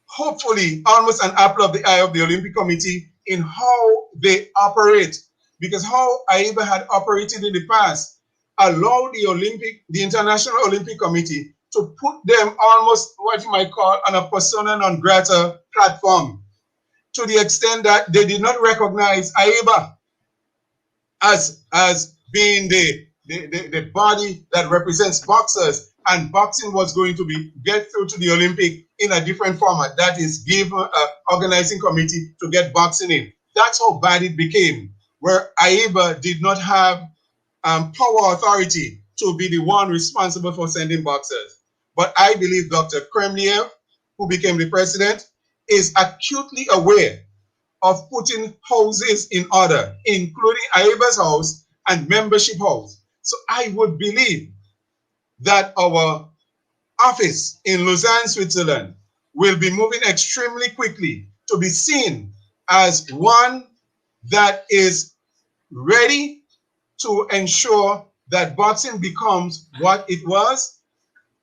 hopefully almost an apple of the eye of the Olympic Committee in how they operate. Because how AIBA had operated in the past allowed the International Olympic Committee to put them almost what you might call on a persona non grata platform, to the extent that they did not recognize AIBA as being the body that represents boxers, and boxing was going to get through to the Olympic in a different format, that is, give an organizing committee to get boxing in. That's how bad it became, where AIBA did not have power authority to be the one responsible for sending boxers. But I believe Dr. Kremliev, who became the president, is acutely aware of putting houses in order, including AIBA's house and membership house. So I would believe that our office in Lausanne, Switzerland will be moving extremely quickly to be seen as one that is ready to ensure that boxing becomes what it was,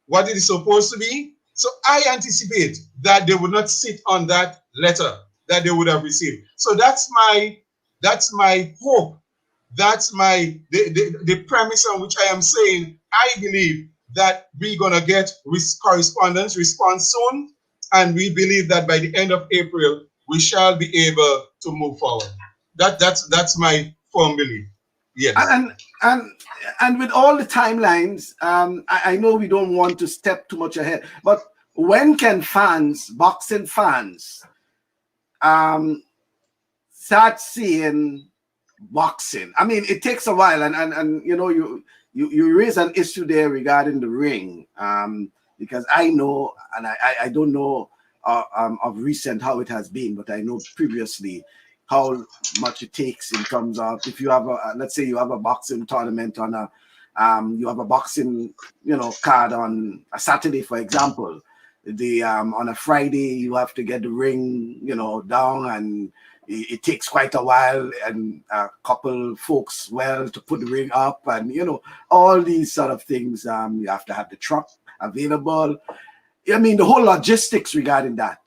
what it is supposed to be. So I anticipate that they would not sit on that letter that they would have received. So that's my hope. That's the premise on which I am saying I believe that we're gonna get correspondence response soon, and we believe that by the end of April we shall be able to move forward. That's my firm belief. Yes. And with all the timelines, I know we don't want to step too much ahead, but when can fans, boxing fans, start seeing boxing? I mean, it takes a while, and you know, you raise an issue there regarding the ring, because I know, and I don't know of recent how it has been, but I know previously how much it takes in terms of if you have a, let's say you have a boxing tournament on a you have a boxing, you know, card on a Saturday, for example. The on a Friday you have to get the ring, you know, down, and it takes quite a while, and a couple folks to put the ring up, and you know, all these sort of things. You have to have the truck available. I mean, the whole logistics regarding that,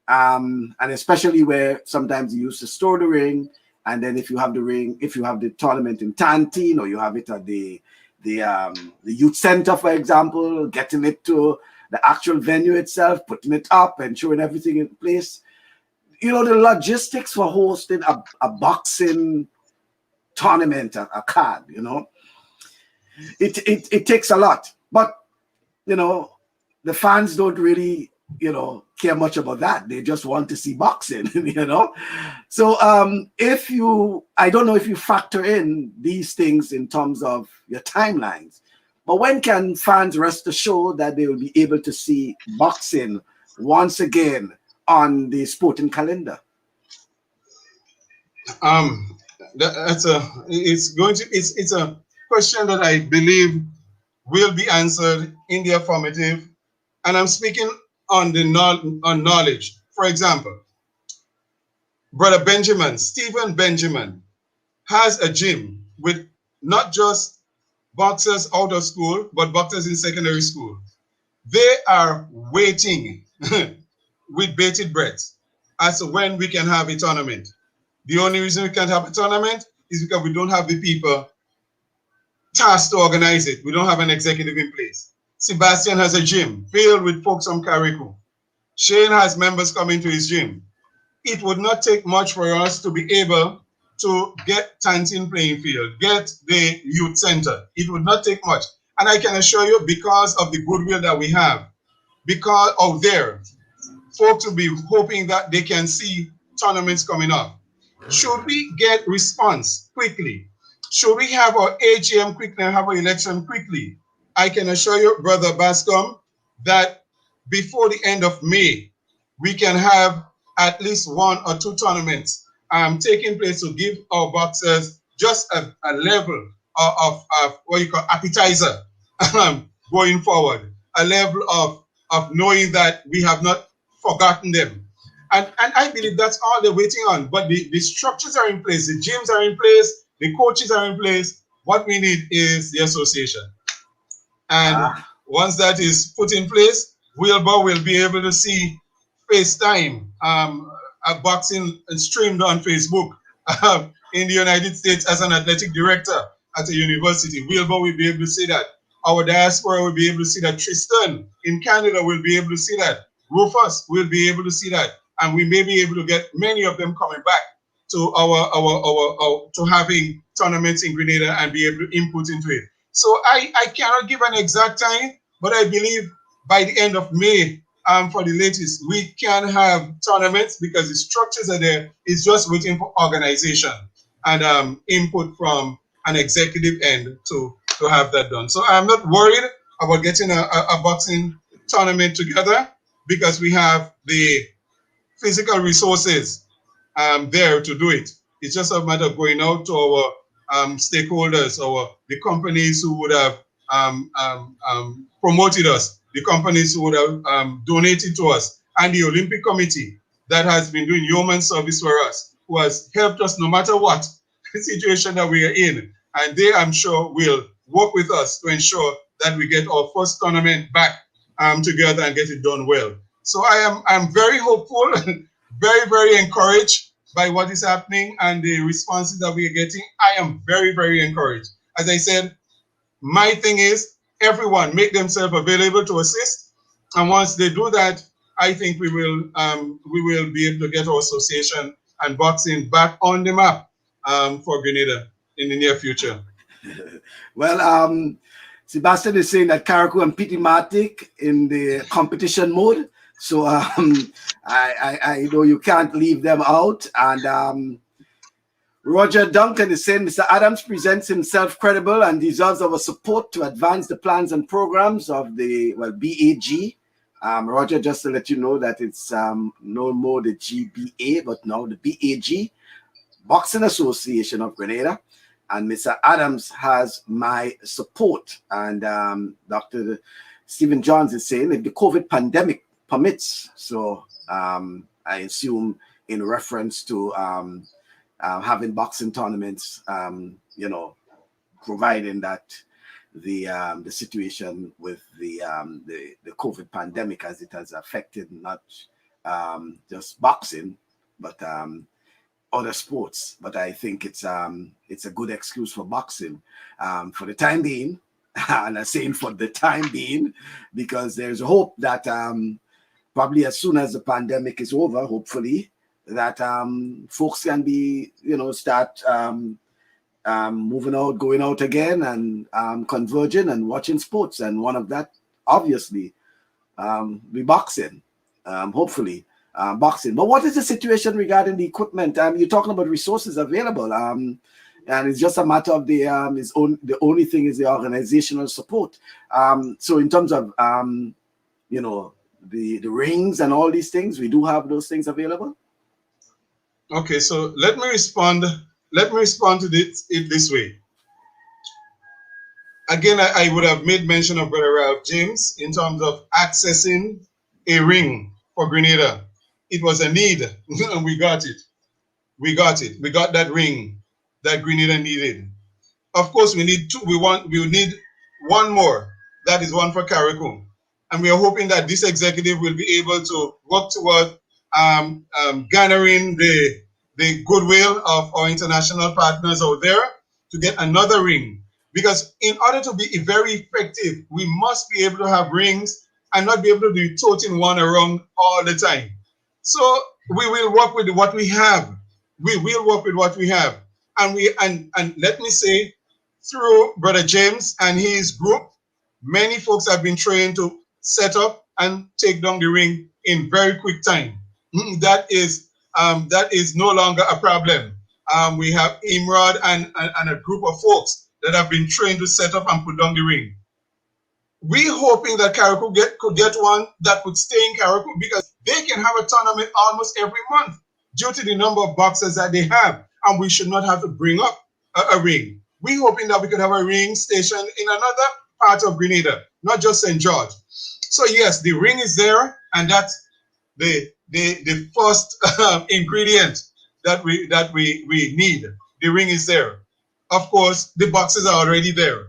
and especially where sometimes you used to store the ring, and then if you have the ring, if you have the tournament in Tantine, or you have it at the youth center, for example, getting it to the actual venue itself, putting it up, and showing everything in place. You know, the logistics for hosting a boxing tournament, a card, you know, it takes a lot. But, you know, the fans don't really, you know, care much about that. They just want to see boxing, you know. So I don't know if you factor in these things in terms of your timelines, but when can fans rest assured that they will be able to see boxing once again on the sporting calendar? It's a question that I believe will be answered in the affirmative, and I'm speaking on on knowledge. For example, Brother Stephen Benjamin, has a gym with not just boxers out of school, but boxers in secondary school. They are waiting with bated breath as to when we can have a tournament. The only reason we can't have a tournament is because we don't have the people tasked to organize it. We don't have an executive in place. Sebastian has a gym filled with folks from Carrico. Shane has members coming to his gym. It would not take much for us to be able to get Tantin playing field, get the youth center. It would not take much. And I can assure you, because of the goodwill that we have, because of there, folks will be hoping that they can see tournaments coming up. Should we get response quickly? Should we have our AGM quickly and have our election quickly? I can assure you, Brother Bascom, that before the end of May, we can have at least one or two tournaments taking place to give our boxers just a level of what you call appetizer going forward, a level of knowing that we have not forgotten them. And I believe that's all they're waiting on. But the structures are in place, the gyms are in place, the coaches are in place. What we need is the association. And once that is put in place, Wilbur will be able to see FaceTime, boxing streamed on Facebook in the United States as an athletic director at a university. Wilbur will be able to see that. Our diaspora will be able to see that. Tristan in Canada will be able to see that. Rufus will be able to see that. And we may be able to get many of them coming back to our to having tournaments in Grenada and be able to input into it. So I cannot give an exact time, but I believe by the end of May, for the latest, we can have tournaments because the structures are there. It's just waiting for organization and input from an executive end to have that done. So I'm not worried about getting a boxing tournament together because we have the physical resources there to do it. It's just a matter of going out to our stakeholders or the companies who would have promoted us, the companies who would have donated to us, and the Olympic Committee that has been doing yeoman service for us, who has helped us no matter what situation that we are in. And they, I'm sure, will work with us to ensure that we get our first tournament back together and get it done well. So I'm very hopeful, very, very encouraged by what is happening and the responses that we are getting. I am very, very encouraged. As I said, my thing is everyone make themselves available to assist. And once they do that, I think we will be able to get our association and boxing back on the map for Grenada in the near future. Well, Sebastian is saying that Carriacou and Pitimatic in the competition mode. So I know you can't leave them out. And Roger Duncan is saying Mr. Adams presents himself credible and deserves our support to advance the plans and programs of the BAG. Roger, just to let you know that it's no more the GBA, but now the BAG, Boxing Association of Grenada. And Mr. Adams has my support. And Dr. Stephen Johns is saying if the COVID pandemic permits, so I assume in reference to having boxing tournaments, providing that the situation with the COVID pandemic as it has affected not just boxing, but other sports. But I think it's a good excuse for boxing for the time being. And I'm saying for the time being, because there's hope that probably as soon as the pandemic is over, hopefully, that folks can be, start moving out, going out again and converging and watching sports. And one of that, obviously, be boxing, hopefully. Boxing. But what is the situation regarding the equipment? You're talking about resources available, and it's just a matter of the only thing is the organizational support. So in terms of the rings and all these things, we do have those things available. Okay, so let me respond. Let me respond to it this way. Again, I would have made mention of Brother Ralph James in terms of accessing a ring for Grenada. It was a need, and we got it. We got it. We got that ring that Grenada needed. Of course, we need two. We need one more. That is one for Carriacou. And we are hoping that this executive will be able to work toward garnering the goodwill of our international partners out there to get another ring. Because in order to be very effective, we must be able to have rings and not be able to be toting one around all the time. So we will work with what we have. We will work with what we have. And let me say, through Brother James and his group, many folks have been trained to set up and take down the ring in very quick time. That is no longer a problem. We have Imrod and a group of folks that have been trained to set up and put down the ring. We're hoping that Carriacou could get one that could stay in Carriacou because they can have a tournament almost every month due to the number of boxers that they have, and we should not have to bring up a ring. We're hoping that we could have a ring station in another part of Grenada, not just St. George. So yes, the ring is there, and that's the first ingredient that we need. The ring is there. Of course, the boxes are already there.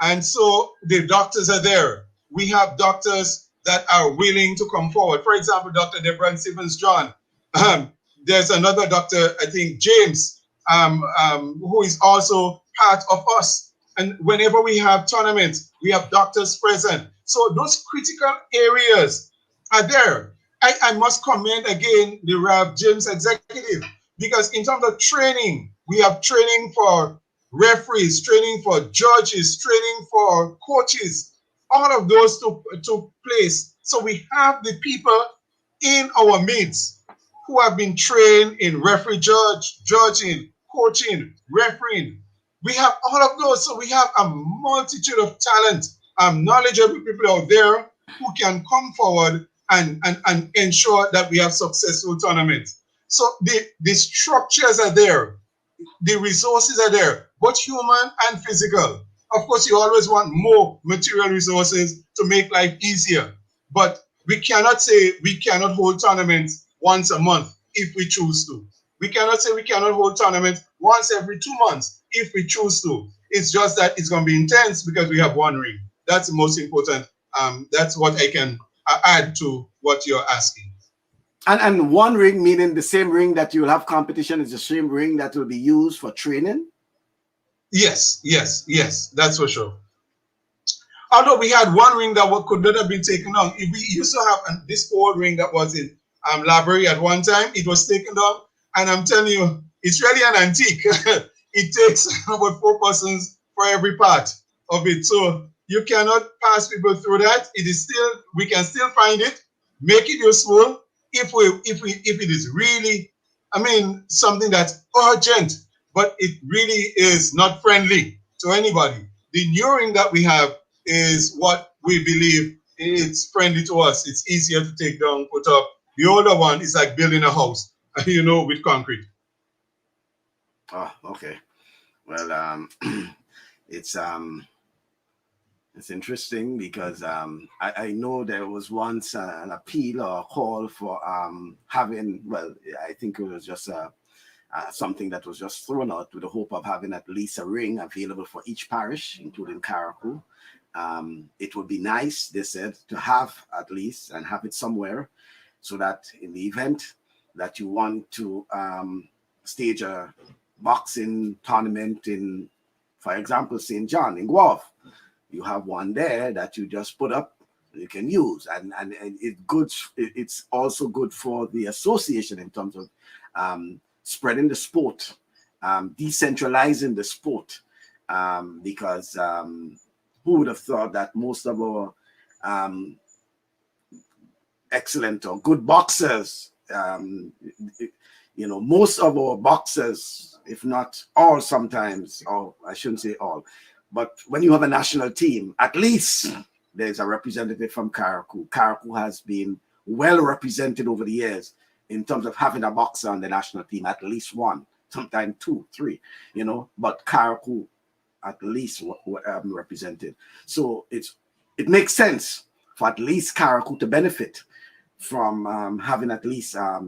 And so the doctors are there. We have doctors that are willing to come forward. For example, Dr. Deborah Stevens John. There's another doctor, I think, James, who is also part of us. And whenever we have tournaments, we have doctors present. So those critical areas are there. I must commend again the Rev. James executive, because in terms of training, we have training for referees, training for judges, training for coaches. All of those took place. So we have the people in our midst who have been trained in referee, judging, coaching, refereeing. We have all of those. So we have a multitude of talent, knowledgeable people out there who can come forward and ensure that we have successful tournaments. So the structures are there. The resources are there, both human and physical. Of course, you always want more material resources to make life easier. But we cannot say we cannot hold tournaments once a month if we choose to. We cannot say we cannot hold tournaments once every 2 months if we choose to. It's just that it's going to be intense because we have one ring. That's the most important. That's what I can add to what you're asking. And one ring, meaning the same ring that you'll have competition, is the same ring that will be used for training? Yes, that's for sure. Although we had one ring that could not have been taken down. We used to have this old ring that was in library at one time. It was taken down. And I'm telling you, it's really an antique. It takes about 4 persons for every part of it. So you cannot pass people through that. It is still, we can still find it, make it useful if it is really, I mean, something that's urgent, but it really is not friendly to anybody. The new ring that we have is what we believe it's friendly to us. It's easier to take down, put up. The older one is like building a house, with concrete. Oh, okay. Well, it's interesting because I know there was once an appeal or a call for having, well, I think it was just something that was just thrown out with the hope of having at least a ring available for each parish, including Carriacou. It would be nice, they said, to have at least and have it somewhere so that in the event that you want to stage a boxing tournament in, for example, St. John in Guelph, you have one there that you just put up, you can use, and it's also good for the association in terms of spreading the sport, decentralizing the sport, because who would have thought that most of our excellent or good boxers, most of our boxers, if not all sometimes, or I shouldn't say all, but when you have a national team, at least there's a representative from Carriacou. Carriacou has been well represented over the years in terms of having a boxer on the national team, at least one, sometimes 2, 3, but Carriacou at least represented. So it makes sense for at least Carriacou to benefit from having at least a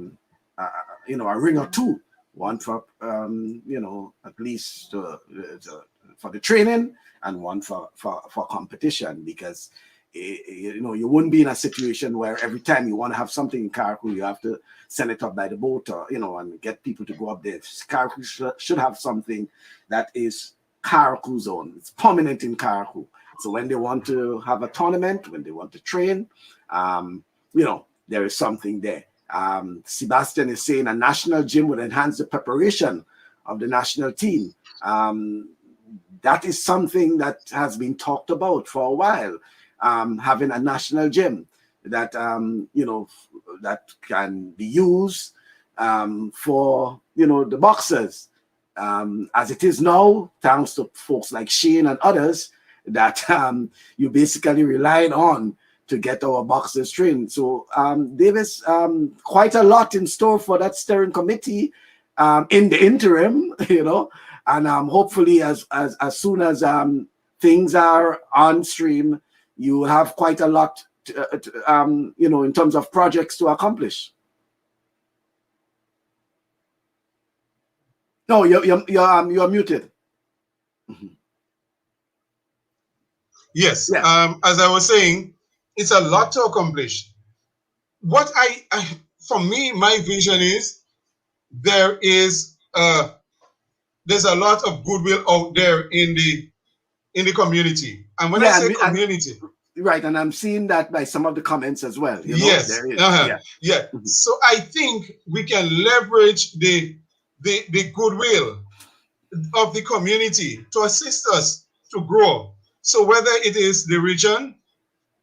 ring or 2, one for at least for the training and one for competition, because you wouldn't be in a situation where every time you want to have something in Carriacou, you have to send it up by the boat or and get people to go up there. Carriacou should have something that is Carriacou's own. It's permanent in Carriacou. So when they want to have a tournament, when they want to train, there is something there. Sebastian is saying a national gym would enhance the preparation of the national team. That is something that has been talked about for a while. Having a national gym that that can be used for the boxers. As it is now, thanks to folks like Shane and others, that you basically relied on to get our boxers trained. So there is quite a lot in store for that steering committee in the interim, and hopefully as soon as things are on stream, you have quite a lot in terms of projects to accomplish. No, you're muted. Yes. Yeah. As I was saying, it's a lot to accomplish. What for me, my vision is there's a lot of goodwill out there in the community, and when I say community, right, and I'm seeing that by some of the comments as well. Yes, there is. Yeah. Mm-hmm. So I think we can leverage the goodwill of the community to assist us to grow. So whether it is the region,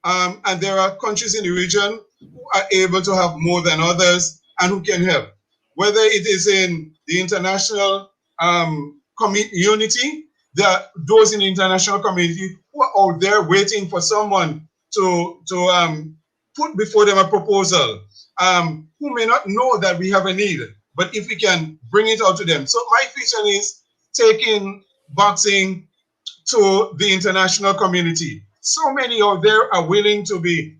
and there are countries in the region who are able to have more than others and who can help, whether it is in the international community, there are those in the international community who are out there waiting for someone to put before them a proposal, who may not know that we have a need, but if we can bring it out to them. So my vision is taking boxing to the international community. So many out there are willing to be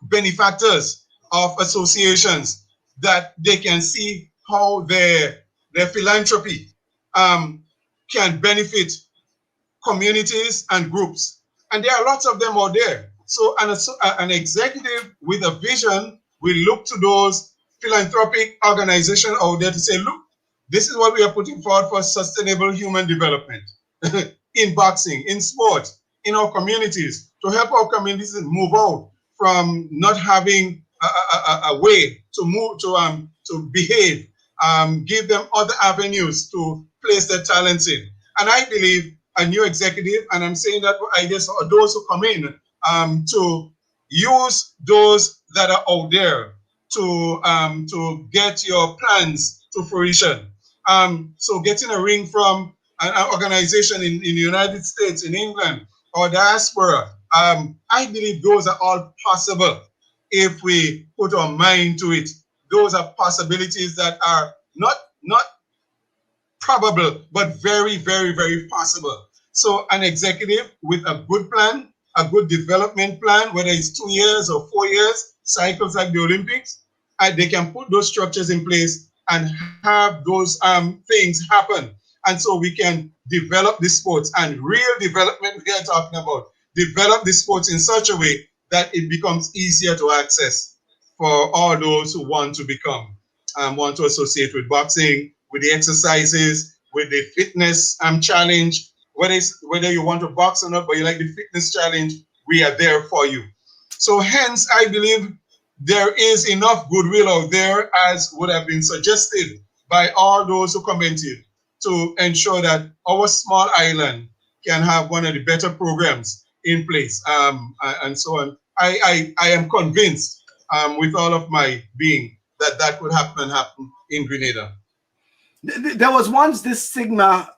benefactors of associations that they can see how their philanthropy can benefit communities and groups. And there are lots of them out there. So an executive with a vision will look to those philanthropic organizations out there to say, look, this is what we are putting forward for sustainable human development in boxing, in sport, in our communities, to help our communities move out from not having a way to move, to behave, give them other avenues to place their talents in. And I believe a new executive, and I'm saying that for ideas or those who come in, to use those that are out there to get your plans to fruition. So getting a ring from an organization in the United States, in England, or diaspora, I believe those are all possible if we put our mind to it. Those are possibilities that are not probable, but very, very, very possible. So an executive with a good plan, a good development plan, whether it's 2 years or 4 years, cycles like the Olympics, and they can put those structures in place and have those things happen. And so we can develop the sports, and real development we are talking about, develop the sports in such a way that it becomes easier to access for all those who want to become, want to associate with boxing, with the exercises, with the fitness challenge. Whether you want to box or not, but you like the fitness challenge, we are there for you. So hence, I believe there is enough goodwill out there, as would have been suggested by all those who commented, to ensure that our small island can have one of the better programs in place, and so on. I am convinced, with all of my being, that that could happen in Grenada. There was once this stigma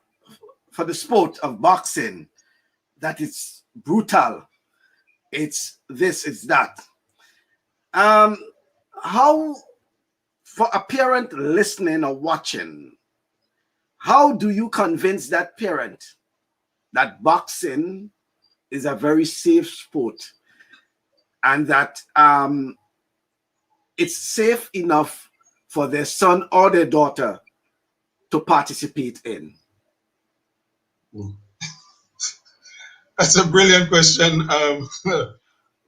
for the sport of boxing that it's brutal, it's this, it's that. How, for a parent listening or watching, how do you convince that parent that boxing is a very safe sport and that it's safe enough for their son or their daughter to participate in? That's a brilliant question,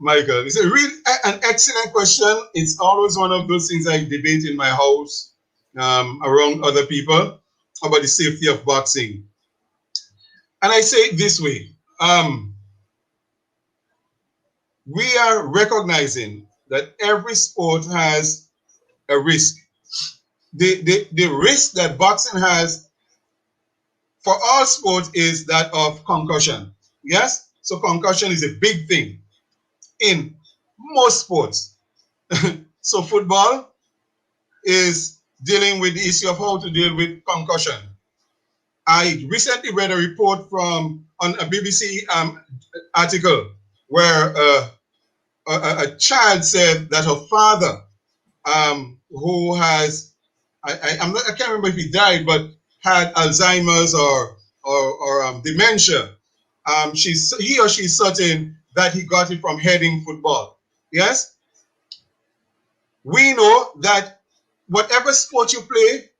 Michael. It's an excellent question. It's always one of those things I debate in my house, around other people, about the safety of boxing. And I say it this way. We are recognizing that every sport has a risk. The risk that boxing has for all sports is that of concussion. Yes? So concussion is a big thing in most sports. So football is dealing with the issue of how to deal with concussion. I recently read a report on a BBC article where a child said that her father, who has, I can't remember if he died, but had Alzheimer's or dementia. He or she is certain that he got it from heading football. Yes? We know that whatever sport you play,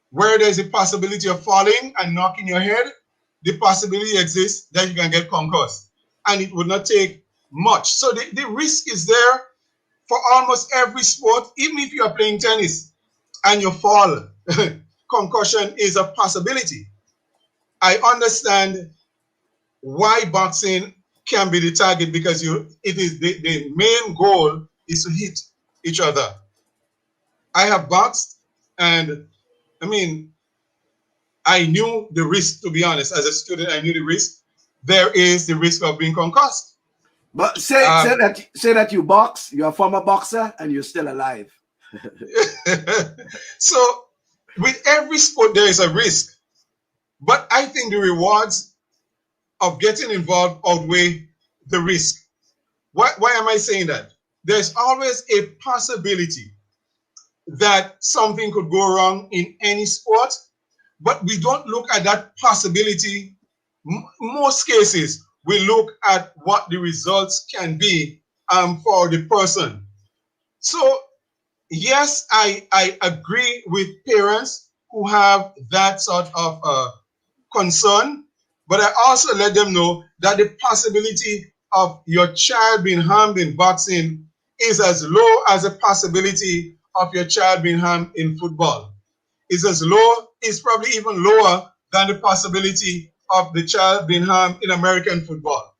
where there's a possibility of falling and knocking your head, the possibility exists that you can get concussed. And it would not take much. So the risk is there for almost every sport. Even if you are playing tennis and you fall, concussion is a possibility. I understand why boxing can be the target, because it is the main goal is to hit each other. I have boxed, and I mean, I knew the risk, to be honest. As a student, I knew the risk. There is the risk of being concussed. But say that you box, you're a former boxer, and you're still alive. So with every sport, there is a risk. But I think the rewards of getting involved outweigh the risk. Why am I saying that? There's always a possibility that something could go wrong in any sport, but we don't look at that possibility most cases, we look at what the results can be for the person. So yes, I agree with parents who have that sort of concern, but I also let them know that the possibility of your child being harmed in boxing is as low as the possibility of your child being harmed in football. It's as low, it's probably even lower than the possibility of the child being harmed in American football.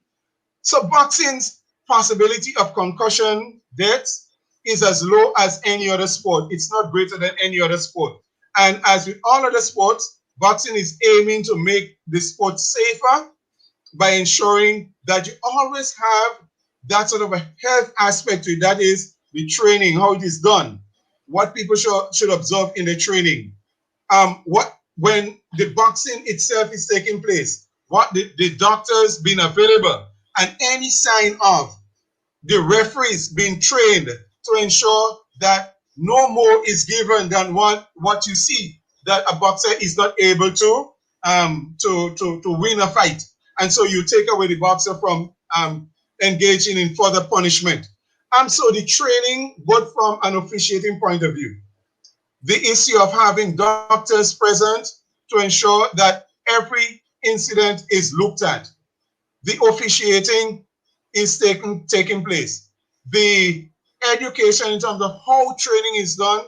So boxing's possibility of concussion deaths is as low as any other sport. It's not greater than any other sport. And as with all other sports, boxing is aiming to make the sport safer by ensuring that you always have that sort of a health aspect to it. That is the training, how it is done, what people should observe in the training. What when the boxing itself is taking place, what the doctors being available, and any sign of the referees being trained to ensure that no more is given than what you see, that a boxer is not able to win a fight, and so you take away the boxer from engaging in further punishment. So the training, both from an officiating point of view, the issue of having doctors present to ensure that every incident is looked at, the officiating is taking place, the education in terms of how training is done,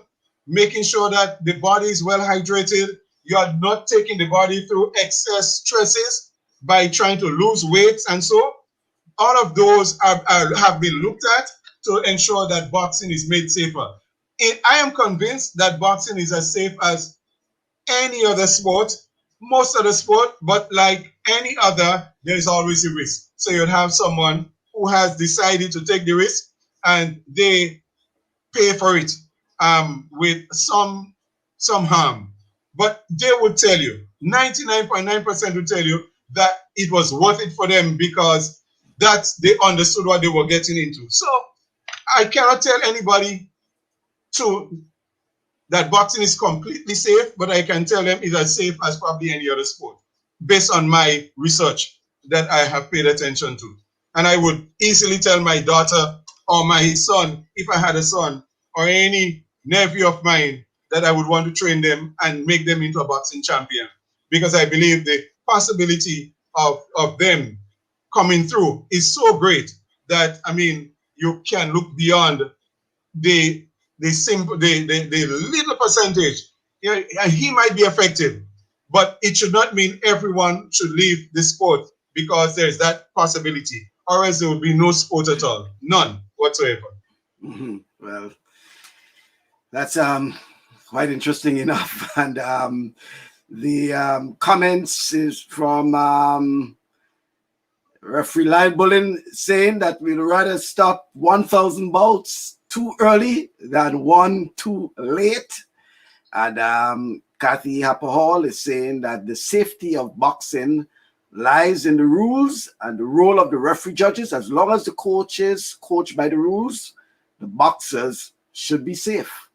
making sure that the body is well hydrated, you are not taking the body through excess stresses by trying to lose weight, and so all of those have been looked at to ensure that boxing is made safer. I am convinced that boxing is as safe as any other sport, most other sport, but like any other, there is always a risk. So you'd have someone who has decided to take the risk and they pay for it with some harm. But they would tell you, 99.9% would tell you that it was worth it for them because they understood what they were getting into. So I cannot tell anybody to that boxing is completely safe, but I can tell them it's as safe as probably any other sport based on my research that I have paid attention to. And I would easily tell my daughter or my son, if I had a son, or any nephew of mine, that I would want to train them and make them into a boxing champion. Because I believe the possibility of them coming through is so great that, I mean, you can look beyond the the little percentage. Yeah, he might be effective, but it should not mean everyone should leave the sport because there's that possibility, or else there will be no sport at all, none whatsoever. Well, that's quite interesting enough, and the comments is from referee Lyle Bullen saying that we'd rather stop 1,000 bouts too early than one too late. And Kathy Happer is saying that the safety of boxing lies in the rules and the role of the referee judges. As long as the coaches coach by the rules, the boxers should be safe.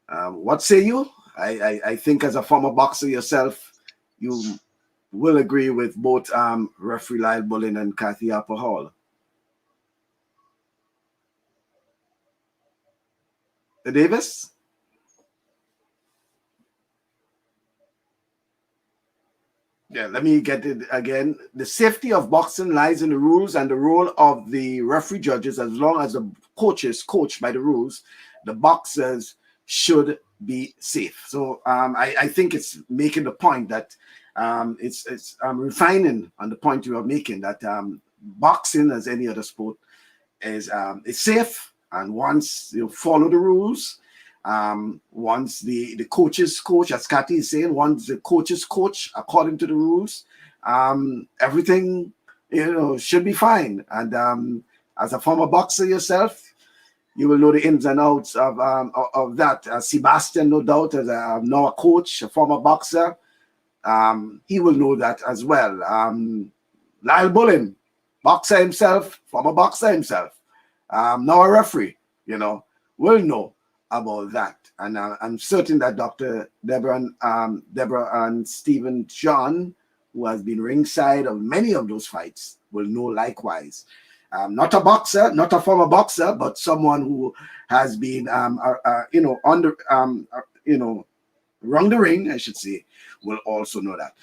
What say you? I think as a former boxer yourself, you will agree with both referee Lyle Bullen and Kathy Apple Hall. Davis? Yeah, let me get it again. The safety of boxing lies in the rules and the role of the referee judges. As long as the coaches coach by the rules, the boxers should be safe. So I think it's making the point that it's refining on the point you are making that boxing, as any other sport, is safe. And once you follow the rules, once the coaches coach, as Kathy is saying, once the coaches coach according to the rules, everything should be fine. And as a former boxer yourself, you will know the ins and outs of that. Sebastian, no doubt, as now a coach, a former boxer, he will know that as well. Lyle Bullen, boxer himself, former boxer himself, now a referee, will know about that. And I'm certain that Dr. Deborah and Stephen John who has been ringside of many of those fights, will know likewise. Not a boxer, not a former boxer, but someone who has been, on the, around the ring, I should say, will also know that.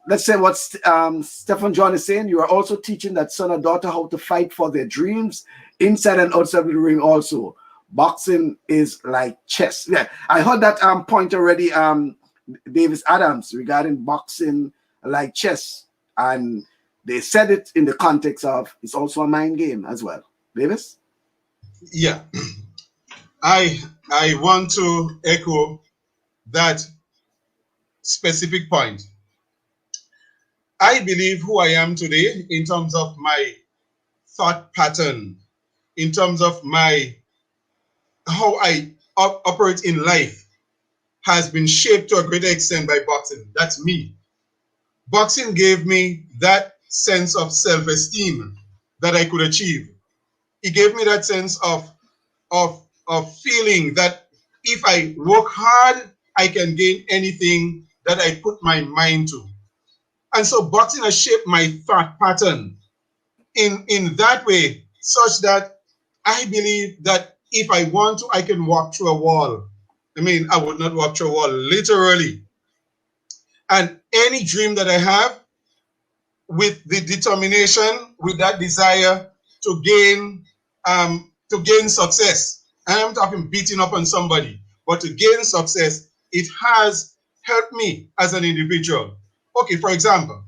Let's say what Stephen John is saying. You are also teaching that son or daughter how to fight for their dreams inside and outside of the ring also. Boxing is like chess. Yeah, I heard that point already, Davis Adams, regarding boxing like chess. And they said it in the context of it's also a mind game as well. Davis? Yeah. I want to echo that specific point. I believe who I am today in terms of my thought pattern, in terms of my how I operate in life, has been shaped to a greater extent by boxing. That's me. Boxing gave me that sense of self-esteem that I could achieve. It gave me that sense of feeling that if I work hard, I can gain anything that I put my mind to. And so boxing has shaped my thought pattern in that way, such that I believe that if I want to, I can walk through a wall. I mean, I would not walk through a wall literally. And any dream that I have, with the determination, with that desire to gain success. And I'm talking beating up on somebody, but to gain success, it has helped me as an individual. Okay, for example,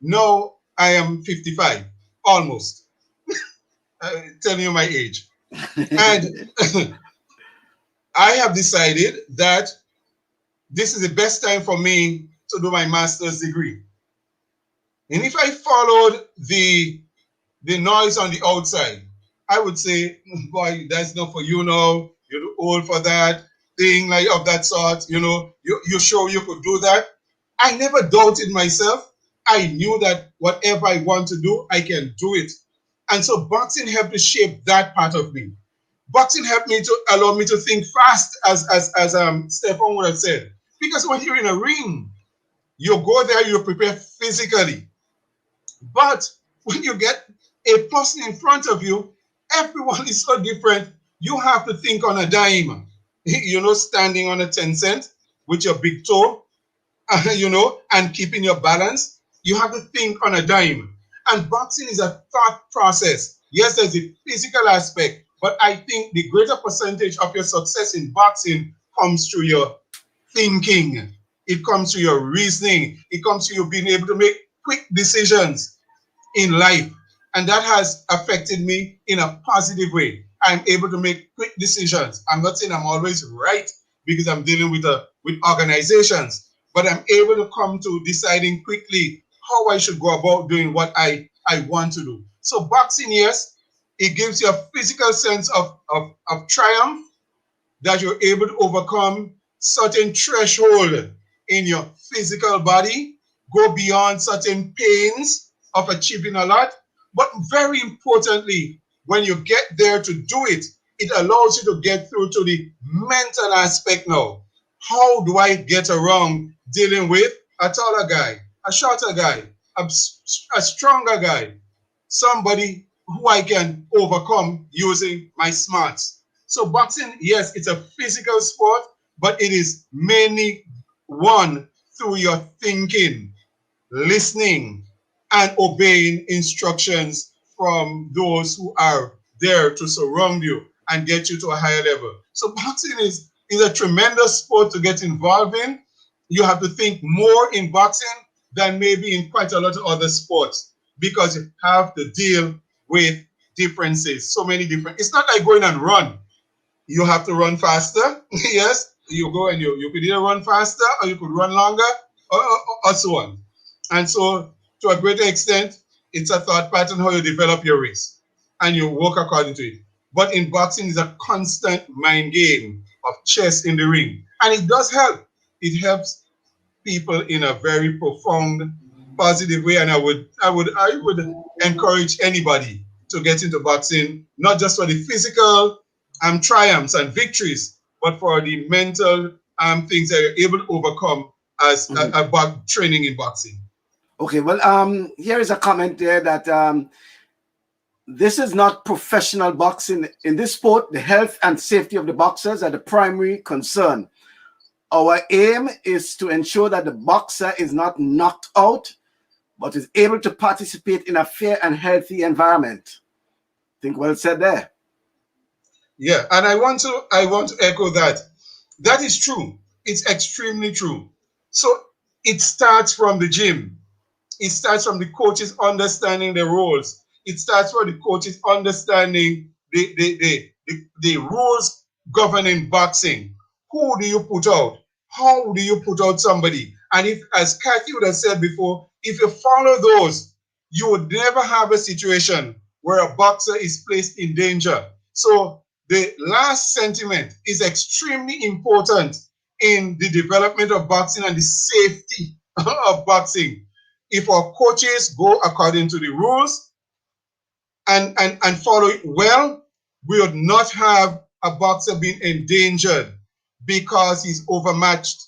now I am 55, almost. Telling you my age. And I have decided that this is the best time for me to do my master's degree. And if I followed the noise on the outside, I would say, boy, that's not for you now. You're too old for that thing like of that sort. You sure you could do that? I never doubted myself. I knew that whatever I want to do, I can do it. And so boxing helped to shape that part of me. Boxing helped me to allow me to think fast, as Stefan would have said. Because when you're in a ring, you go there, you prepare physically. But when you get a person in front of you, everyone is so different. You have to think on a dime. Standing on a 10 cent with your big toe, and keeping your balance. You have to think on a dime. And boxing is a thought process. Yes, there's a physical aspect, but I think the greater percentage of your success in boxing comes through your thinking. It comes through your reasoning. It comes through you being able to make quick decisions in life. And that has affected me in a positive way. I'm able to make quick decisions. I'm not saying I'm always right because I'm dealing with organizations, but I'm able to come to deciding quickly how I should go about doing what I want to do. So boxing, yes, it gives you a physical sense of triumph, that you're able to overcome certain threshold in your physical body, go beyond certain pains of achieving a lot. But very importantly, when you get there to do it, it allows you to get through to the mental aspect now. How do I get around dealing with a taller guy, a shorter guy, a stronger guy, somebody who I can overcome using my smarts? So boxing, yes, it's a physical sport, but it is mainly won through your thinking, listening, and obeying instructions from those who are there to surround you and get you to a higher level. So boxing is a tremendous sport to get involved in. You have to think more in boxing than maybe in quite a lot of other sports, because you have to deal with differences, so many different. It's not like going and run. You have to run faster. Yes, you go and you could either run faster or you could run longer, or so on. And so, to a greater extent, it's a thought pattern how you develop your race and you work according to it. But in boxing, it's a constant mind game of chess in the ring. And it does help. It helps people in a very profound, positive way. And I would encourage anybody to get into boxing, not just for the physical triumphs and victories, but for the mental things that you're able to overcome as about training in boxing. Okay, well, here is a comment there that this is not professional boxing. In this sport, the health and safety of the boxers are the primary concern. Our aim is to ensure that the boxer is not knocked out, but is able to participate in a fair and healthy environment. I think well said there. Yeah, and I want to echo that. That is true. It's extremely true. So it starts from the gym. It starts from the coaches understanding the roles. It starts from the coaches understanding the rules governing boxing. Who do you put out? How do you put out somebody? And if, as Kathy would have said before, if you follow those, you would never have a situation where a boxer is placed in danger. So the last sentiment is extremely important in the development of boxing and the safety of boxing. If our coaches go according to the rules and follow it well, we would not have a boxer being endangered because he's overmatched,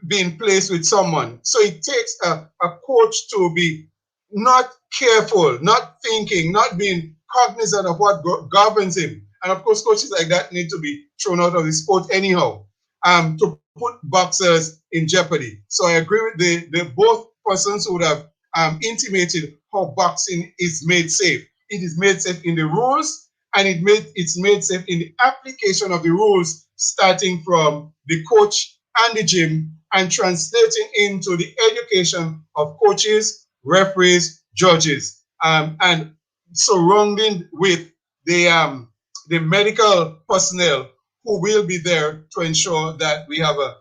being placed with someone. So it takes a coach to be not careful, not thinking, not being cognizant of what governs him. And of course, coaches like that need to be thrown out of the sport anyhow, to put boxers in jeopardy. So I agree with the both persons who would have intimated how boxing is made safe. It is made safe in the rules, and it's made safe in the application of the rules, starting from the coach and the gym and translating into the education of coaches, referees, judges, and surrounding with the medical personnel who will be there to ensure that we have a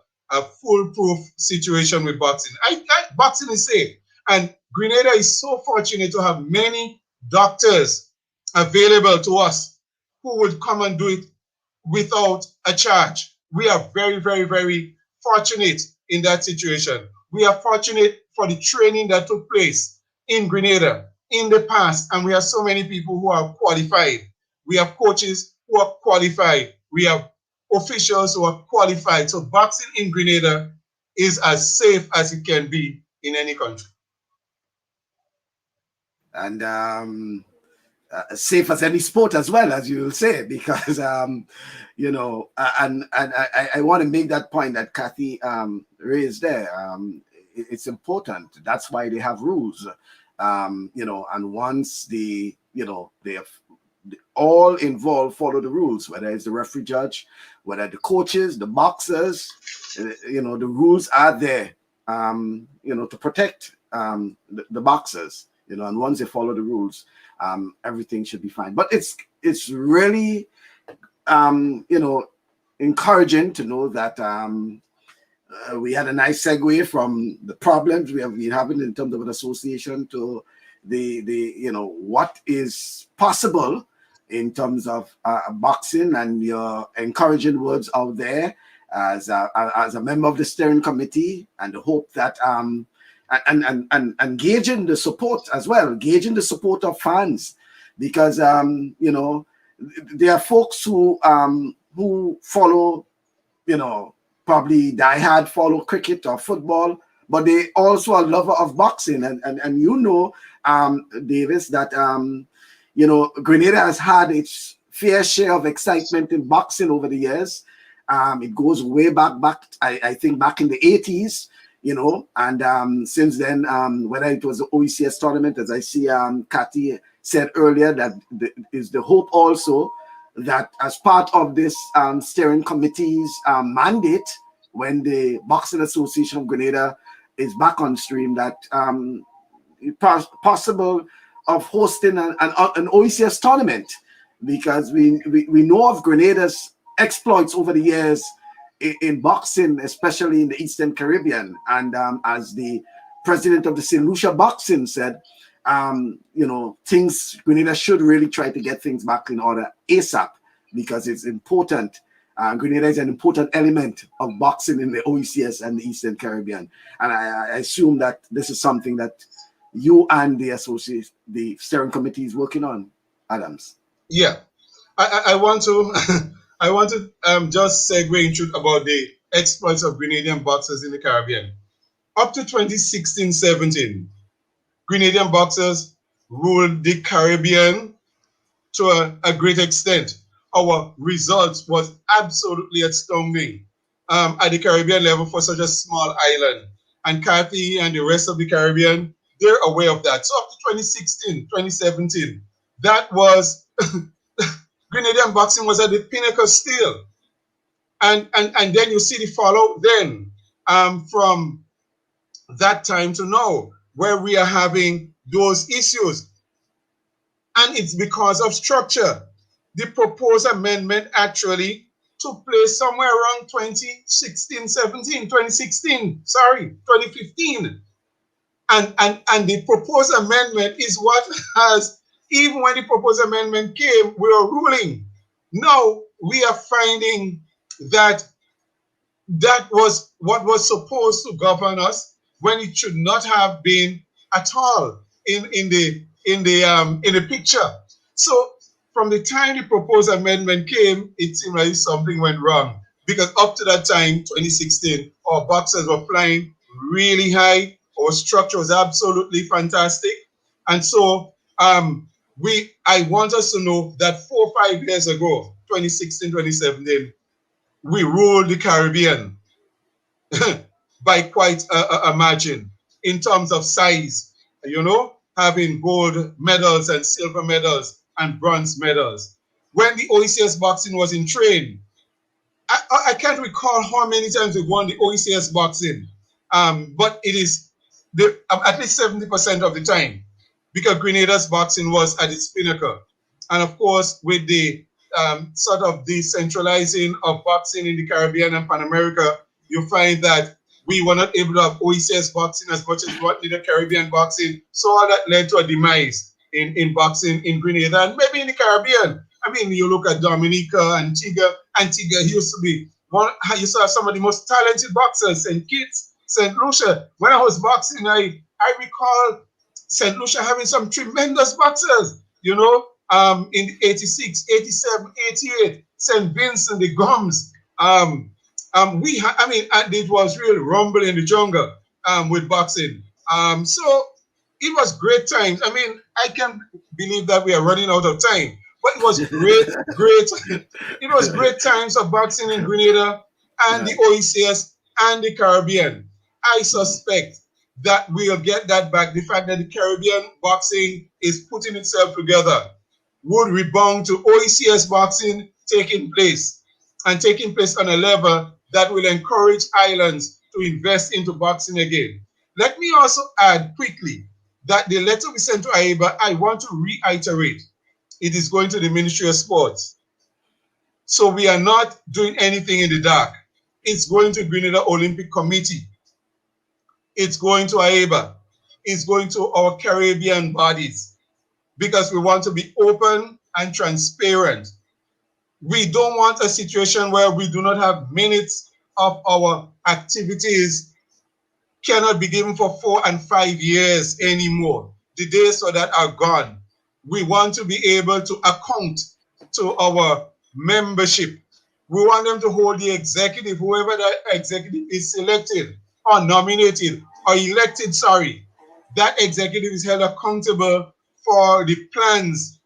foolproof situation with boxing. Boxing is safe, and Grenada is so fortunate to have many doctors available to us who would come and do it without a charge. We are very, very, very fortunate in that situation. We are fortunate for the training that took place in Grenada in the past, and we have so many people who are qualified. We have coaches who are qualified. We have officials who are qualified. So boxing in Grenada is as safe as it can be in any country. And safe as any sport as well, as you will say, because I want to make that point that Kathy raised there. It's important. That's why they have rules. And once they have all involved follow the rules, whether it's the referee, judge, whether the coaches, the boxers, the rules are there, to protect the boxers, and once they follow the rules, everything should be fine. But it's really, encouraging to know that we had a nice segue from the problems we have been having in terms of an association to the what is possible in terms of boxing, and your encouraging words out there as a member of the steering committee, and the hope that and gauging the support as well, gauging the support of fans, because there are folks who follow, probably diehard follow cricket or football, but they also are lover of boxing, and Davis, that Grenada has had its fair share of excitement in boxing over the years. It goes way back, I think back in the 80s, and since then, whether it was the OECS tournament, as I see Kathy said earlier, that is the hope also that as part of this steering committee's mandate, when the Boxing Association of Grenada is back on stream, that possible of hosting an OECS tournament, because we know of Grenada's exploits over the years in boxing, especially in the Eastern Caribbean. And as the president of the St. Lucia Boxing said, Grenada should really try to get things back in order ASAP, because it's important. Grenada is an important element of boxing in the OECS and the Eastern Caribbean. And I assume that this is something that you and the steering committee is working on, Adams. Yeah, I want to I want to just segue into about the exploits of Grenadian boxers in the Caribbean. Up to 2016-17, Grenadian boxers ruled the Caribbean to a great extent. Our results was absolutely astounding at the Caribbean level for such a small island. And Kathy and the rest of the Caribbean, they're aware of that. So up to 2016, 2017, that was Grenadian boxing was at the pinnacle still. And then you see the follow then from that time to now, where we are having those issues. And it's because of structure. The proposed amendment actually took place somewhere around 2016, 17, 2016, sorry, 2015. And the proposed amendment is what has, even when the proposed amendment came, we were ruling. Now we are finding that that was what was supposed to govern us when it should not have been at all in the picture. So from the time the proposed amendment came, it seemed like something went wrong, because up to that time, 2016, our boxers were flying really high. Our structure was absolutely fantastic, and so I want us to know that 4 or 5 years ago, 2016, 2017, we ruled the Caribbean by quite a margin in terms of size, having gold medals and silver medals and bronze medals. When the OECS boxing was in train, I can't recall how many times we won the OECS boxing, but it is at least 70% of the time, because Grenada's boxing was at its pinnacle. And of course, with the sort of decentralizing of boxing in the Caribbean and Pan America, you find that we were not able to have OECS boxing as much as we wanted the Caribbean boxing. So all that led to a demise in boxing in Grenada and maybe in the Caribbean. I mean, you look at Dominica, Antigua. Antigua used to be one. You saw some of the most talented boxers, St. Kitts, St. Lucia. When I was boxing, I recall St. Lucia having some tremendous boxers, in 86, 87, 88, St. Vincent, the Gums. And it was really rumble in the jungle with boxing. So it was great times. I mean, I can't believe that we are running out of time, but it was great, it was great times of boxing in Grenada and the OECS and the Caribbean. I suspect that we'll get that back. The fact that the Caribbean boxing is putting itself together would rebound to OECS boxing taking place on a level that will encourage islands to invest into boxing again. Let me also add quickly that the letter we sent to AIBA, I want to reiterate, it is going to the Ministry of Sports. So we are not doing anything in the dark. It's going to Grenada Olympic Committee. It's going to AIBA. It's going to our Caribbean bodies, because we want to be open and transparent. We don't want a situation where we do not have minutes of our activities cannot be given for 4 and 5 years anymore. The days for that are gone. We want to be able to account to our membership. We want them to hold the executive, whoever that executive is selected or nominated or elected, that executive is held accountable for the plans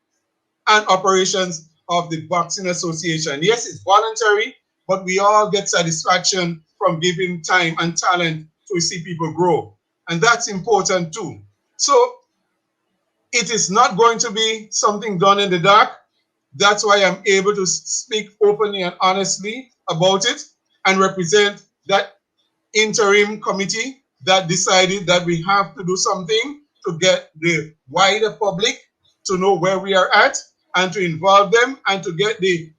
and operations of the Boxing Association. Yes, it's voluntary, but we all get satisfaction from giving time and talent to see people grow. And that's important too. So it is not going to be something done in the dark. That's why I'm able to speak openly and honestly about it and represent that interim committee that decided that we have to do something to get the wider public to know where we are at and to involve them and to get the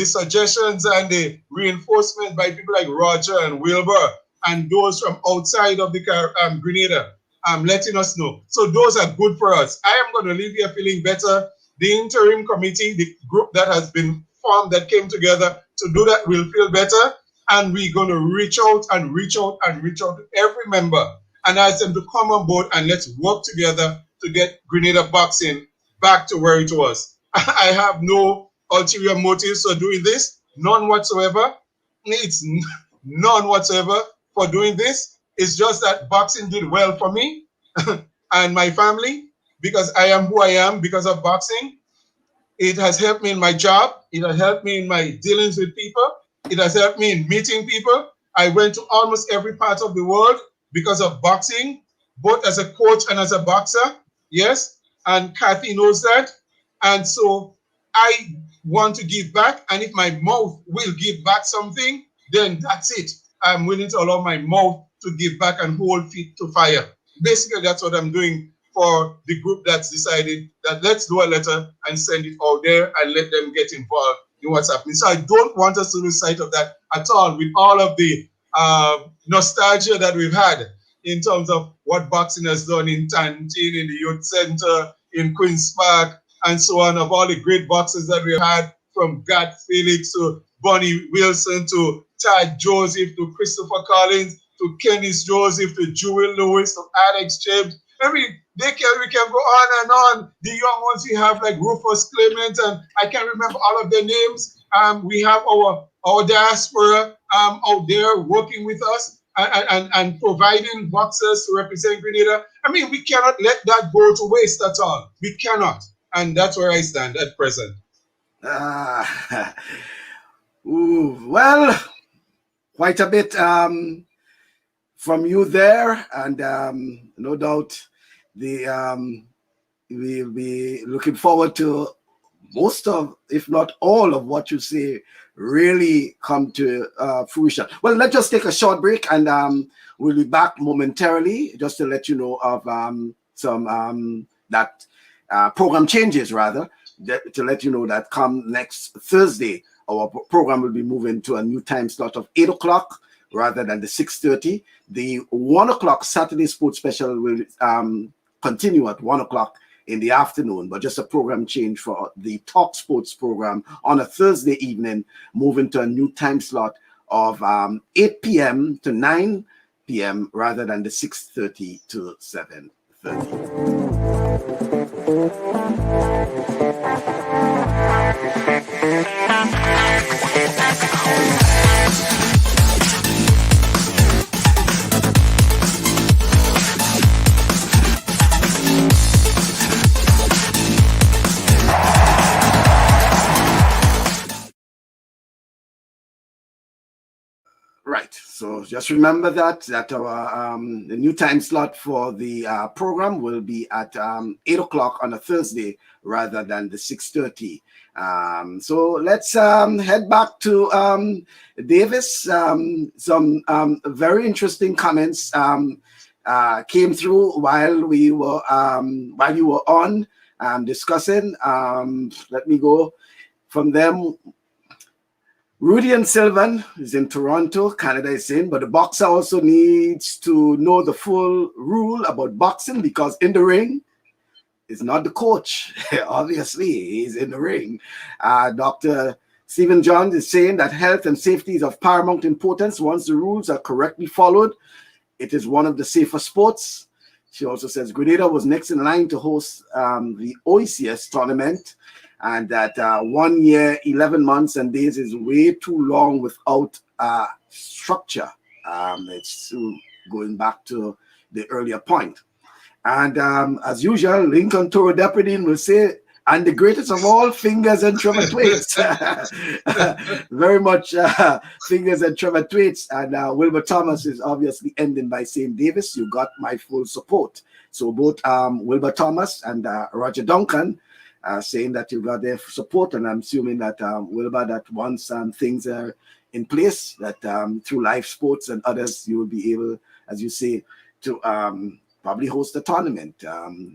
suggestions and the reinforcement by people like Roger and Wilbur and those from outside of the Grenada letting us know. So those are good for us. I am going to leave here feeling better. The interim committee, the group that has been formed that came together to do that, will feel better. And we're going to reach out to every member and ask them to come on board and let's work together to get Grenada boxing back to where it was. I have no ulterior motives for doing this, none whatsoever. It's none whatsoever for doing this. It's just that boxing did well for me. And and my family, because I am who I am because of boxing. It has helped me in my job. It has helped me in my dealings with people. It has helped me in meeting people. I went to almost every part of the world because of boxing, both as a coach and as a boxer. Yes, and Kathy knows that. And so I want to give back. And if my mouth will give back something, then that's it. I'm willing to allow my mouth to give back and hold feet to fire. Basically, that's what I'm doing for the group that's decided that let's do a letter and send it out there and let them get involved in what's happening. So I don't want us to lose sight of that at all, with all of the nostalgia that we've had in terms of what boxing has done in Tantin, in the Youth Center, in Queen's Park, and so on, of all the great boxers that we've had, from Gat Felix to Bonnie Wilson to Tad Joseph to Christopher Collins to Kenneth Joseph to Jewel Lewis to Alex James. I mean, we can go on and on. The young ones we have, like Rufus Clement, and I can't remember all of their names. We have our diaspora out there working with us and providing boxers to represent Grenada. I mean, we cannot let that go to waste at all. We cannot. And that's where I stand at present. Well, quite a bit from you there, and no doubt we'll be looking forward to most of, if not all of what you say really come to fruition. Well, let's just take a short break, and we'll be back momentarily just to let you know of some that program changes, rather, to let you know that come next Thursday, our program will be moving to a new time slot of 8 o'clock rather than the 6:30. The 1 o'clock Saturday Sports Special will continue at 1 o'clock in the afternoon, but just a program change for the TalkSports program on a Thursday evening, moving to a new time slot of 8 p.m. to 9 p.m. rather than the 6:30 to 7:30. Right. So just remember that our the new time slot for the program will be at 8 o'clock on a Thursday rather than the 6:30. So let's head back to Davis. Some very interesting comments came through while you were on discussing. Let me go from them. Rudy and Sylvan is in Toronto, Canada is saying, but the boxer also needs to know the full rule about boxing, because in the ring is not the coach. Obviously, he's in the ring. Dr. Stephen Johns is saying that health and safety is of paramount importance. Once the rules are correctly followed, it is one of the safer sports. She also says Grenada was next in line to host the OECS tournament, and that 1 year, 11 months and days is way too long without structure. It's going back to the earlier point. And as usual, Lincoln Toro Deputy will say, and the greatest of all, fingers and Trevor Thwaites. Very much fingers and Trevor Thwaites. And Wilbur Thomas is obviously ending by saying, Davis, you got my full support. So both Wilbur Thomas and Roger Duncan saying that you got their support, and I'm assuming that Wilbur, that once things are in place, that through live sports and others, you will be able, as you say, to probably host a tournament,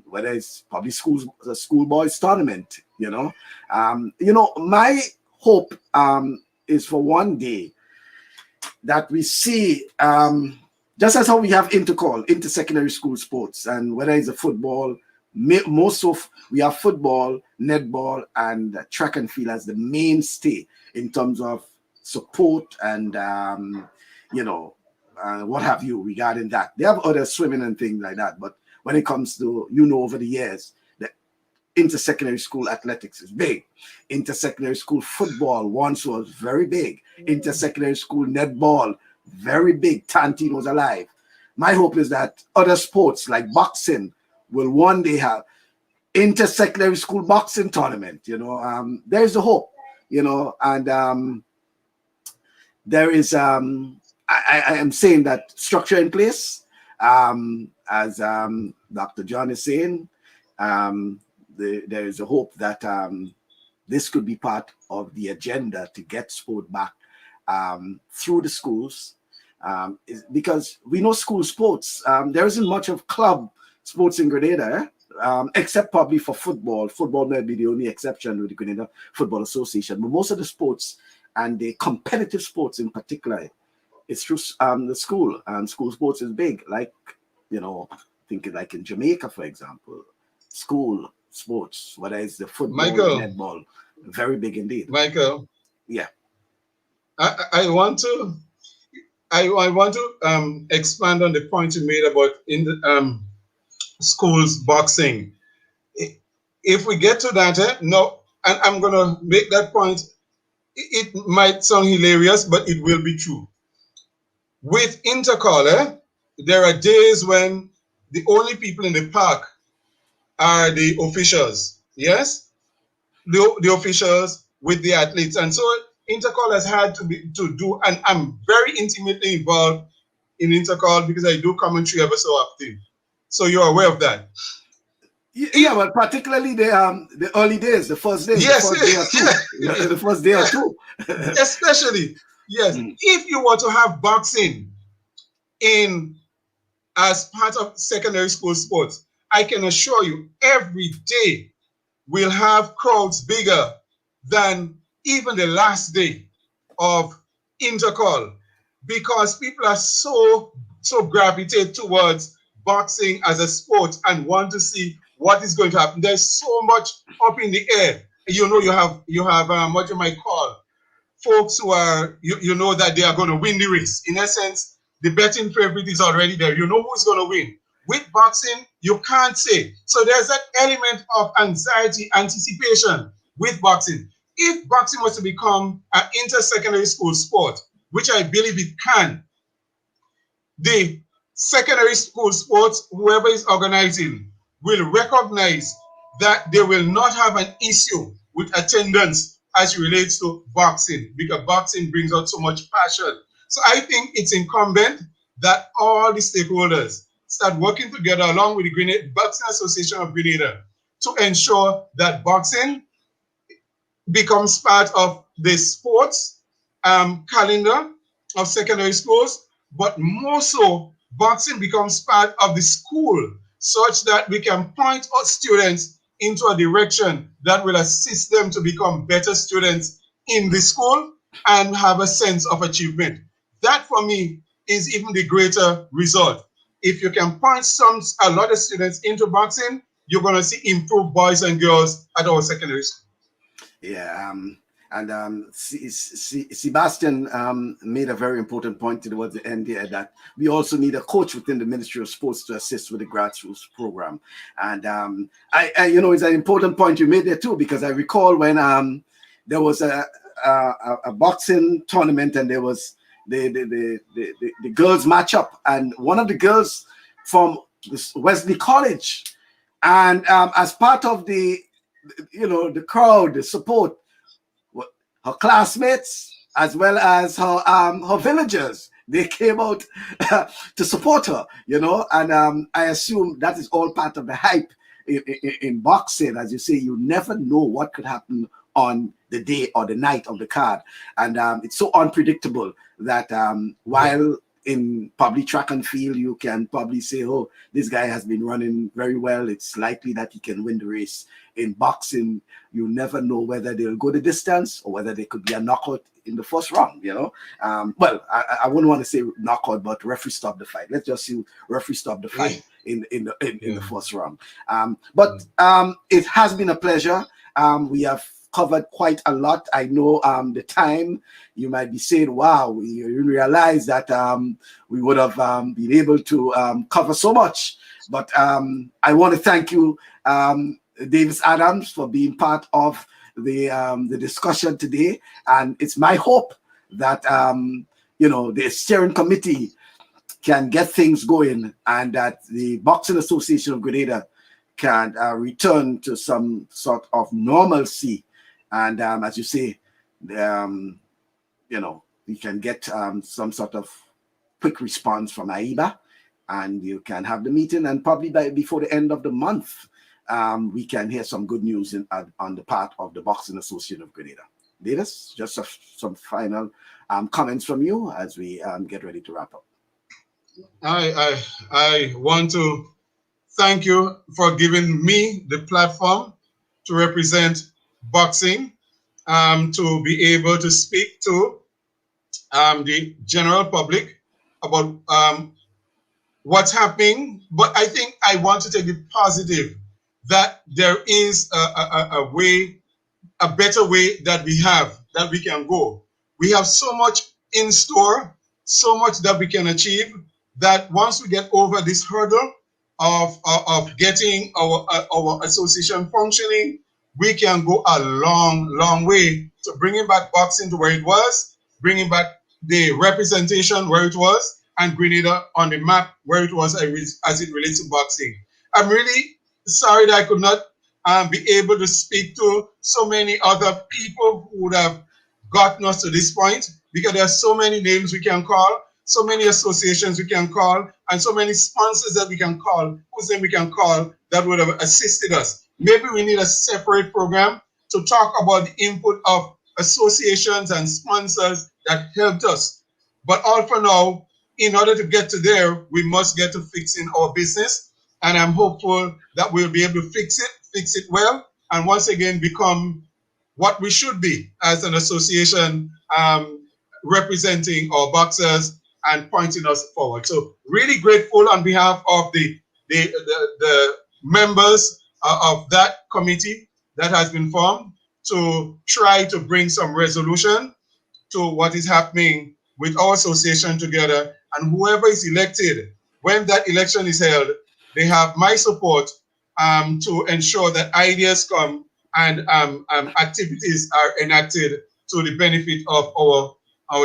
whether it's probably a schoolboys tournament. My hope is for one day that we see, just as how we have inter-secondary school sports, and whether it's a football. Most of we have football, netball, and track and field as the mainstay in terms of support and what have you regarding that. They have other swimming and things like that, but when it comes to over the years, the inter-secondary school athletics is big. Inter-secondary school football once was very big. Inter-secondary school netball, very big. Tantin was alive. My hope is that other sports like boxing will one day have inter-secondary school boxing tournament. There's a hope, and there is I am saying that structure in place, as Dr. John is saying. There is a hope that this could be part of the agenda to get sport back through the schools, because we know school sports. There isn't much of club sports in Grenada, except probably for football. Football may be the only exception with the Grenada Football Association, but most of the sports and the competitive sports in particular, it's through the school, and school sports is big. Like, thinking like in Jamaica, for example, school sports, whether it's the football, Michael, netball, very big indeed. Michael, yeah, I want to expand on the point you made about in the schools boxing. If we get to that, no, and I'm gonna make that point. It might sound hilarious, but it will be true. With intercol, there are days when the only people in the park are the officials. Yes, the officials with the athletes, and so intercall has had to do, and I'm very intimately involved in intercall because I do commentary ever so often. So you're aware of that. Yeah, but particularly the early days, the first day, yes, the first day or two, the first day or two, especially yes. If you were to have boxing in as part of secondary school sports, I can assure you, every day we'll have crowds bigger than even the last day of intercall, because people are so gravitate towards boxing as a sport and want to see what is going to happen. There's so much up in the air. You have what you might call folks who are you know that they are going to win the race. In essence, the betting favorite is already there. You know who's going to win. With boxing, you can't say. So there's that element of anxiety, anticipation with boxing. If boxing was to become an inter-secondary school sport, which I believe it can, the secondary school sports, whoever is organizing, will recognize that they will not have an issue with attendance as it relates to boxing, because boxing brings out so much passion. So I think it's incumbent that all the stakeholders start working together along with the Boxing Association of Grenada to ensure that boxing becomes part of the sports calendar of secondary schools, but more so, boxing becomes part of the school, such that we can point our students into a direction that will assist them to become better students in the school and have a sense of achievement. That, for me, is even the greater result. If you can point a lot of students into boxing, you're going to see improved boys and girls at our secondary school. Yeah, and Sebastian made a very important point towards the end here, that we also need a coach within the Ministry of Sports to assist with the grassroots program. And I it's an important point you made there too, because I recall when there was a boxing tournament and there was the girls match up, and one of the girls from Wesley College, and as part of the crowd, the support, her classmates as well as her villagers, they came out to support her, and I assume that is all part of the hype in boxing. As you say, you never know what could happen on the day or the night of the card, and it's so unpredictable that while in probably track and field, you can probably say, oh, this guy has been running very well, it's likely that he can win the race. In boxing, you never know whether they'll go the distance or whether they could be a knockout in the first round, Well, I wouldn't want to say knockout, but referee stop the fight. Let's just see referee stop the fight in the first round. But it has been a pleasure. We have covered quite a lot. I know the time, you might be saying, wow, you realize that we would have been able to cover so much. But I want to thank you, Davis Adams, for being part of the discussion today. And it's my hope that the steering committee can get things going, and that the Boxing Association of Grenada can return to some sort of normalcy. And as you say, we can get some sort of quick response from AIBA, and you can have the meeting, and probably before the end of the month, we can hear some good news on the part of the Boxing Association of Grenada. Davis, just some final comments from you as we get ready to wrap up. I want to thank you for giving me the platform to represent boxing, to be able to speak to the general public about what's happening. But I think I want to take it positive that there is a way, a better way that we can go. We have so much in store, so much that we can achieve, that once we get over this hurdle of getting our association functioning, we can go a long way to bringing back boxing to where it was, bringing back the representation where it was, and Grenada on the map where it was as it relates to boxing. I'm really sorry that I could not be able to speak to so many other people who would have gotten us to this point, because there are so many names we can call, so many associations we can call, and so many sponsors that we can call, whose name we can call, that would have assisted us. Maybe we need a separate program to talk about the input of associations and sponsors that helped us. But all for now, in order to get to there, we must get to fixing our business. And I'm hopeful that we'll be able to fix it well, and once again become what we should be as an association, representing our boxers and pointing us forward. So really grateful on behalf of the members of that committee that has been formed to try to bring some resolution to what is happening with our association together. And whoever is elected, when that election is held, they have my support to ensure that ideas come and activities are enacted to the benefit of our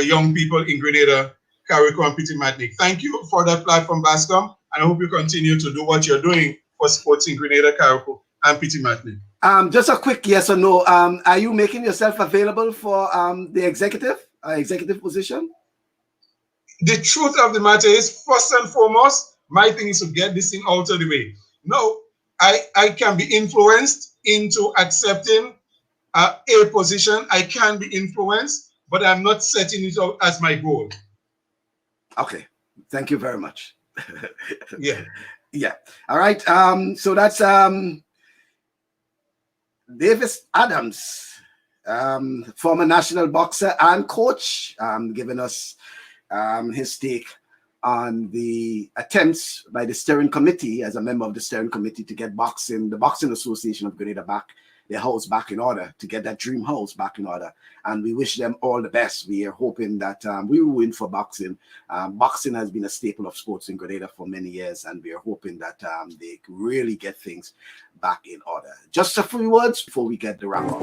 young people in Grenada, Carriacou, and Petit Martinique. Thank you for that platform, Bascom, and I hope you continue to do what you're doing for sports in Grenada, Carriacou, and Petit Martinique. Just a quick yes or no. Are you making yourself available for the executive position? The truth of the matter is, first and foremost, my thing is to get this thing out of the way. No, I can be influenced into accepting a position. I can be influenced, but I'm not setting it out as my goal. Okay, thank you very much. Yeah. All right. So that's Davis Adams, former national boxer and coach, giving us his take on the attempts by the steering committee, as a member of the steering committee, to get the Boxing Association of Grenada back, their house back in order, to get that dream house back in order. And we wish them all the best. We are hoping that we will win for boxing. Boxing has been a staple of sports in Grenada for many years, and we are hoping that they really get things back in order. Just a few words before we get the wrap up.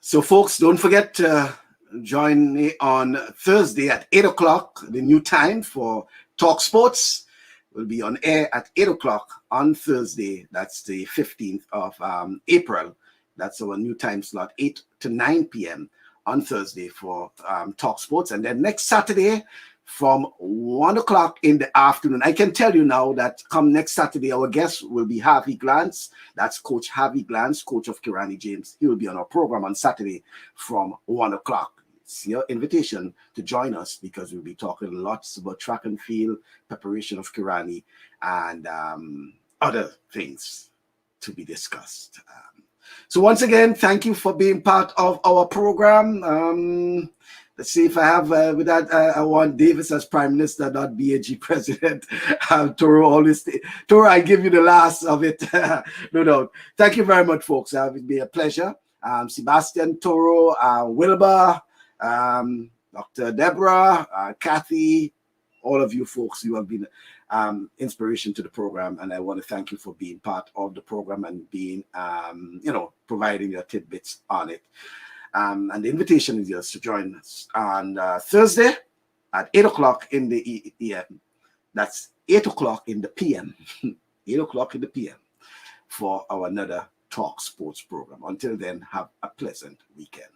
So, folks, don't forget to join me on Thursday at 8 o'clock, the new time for TalkSports. Will be on air at 8 o'clock on Thursday. That's the 15th of April. That's our new time slot, 8 to 9 p.m. on Thursday for TalkSports. And then next Saturday from 1 o'clock in the afternoon. I can tell you now that come next Saturday, our guest will be Harvey Glantz. That's Coach Harvey Glantz, coach of Kirani James. He will be on our program on Saturday from 1 o'clock. It's your invitation to join us, because we'll be talking lots about track and field, preparation of Kirani, and other things to be discussed. So once again, thank you for being part of our program. Let's see if I have, with that, I want Davis as Prime Minister, not BAG President. Toro, I give you the last of it. No doubt. Thank you very much, folks. It will be a pleasure. Sebastian, Toro, Wilbur, Dr. Deborah, Kathy, all of you folks, you have been inspiration to the program, and I want to thank you for being part of the program and being, providing your tidbits on it. And the invitation is yours to join us on Thursday at 8 o'clock in the EM. That's 8 o'clock in the PM. 8 o'clock in the PM for our another Talk Sports program. Until then, have a pleasant weekend.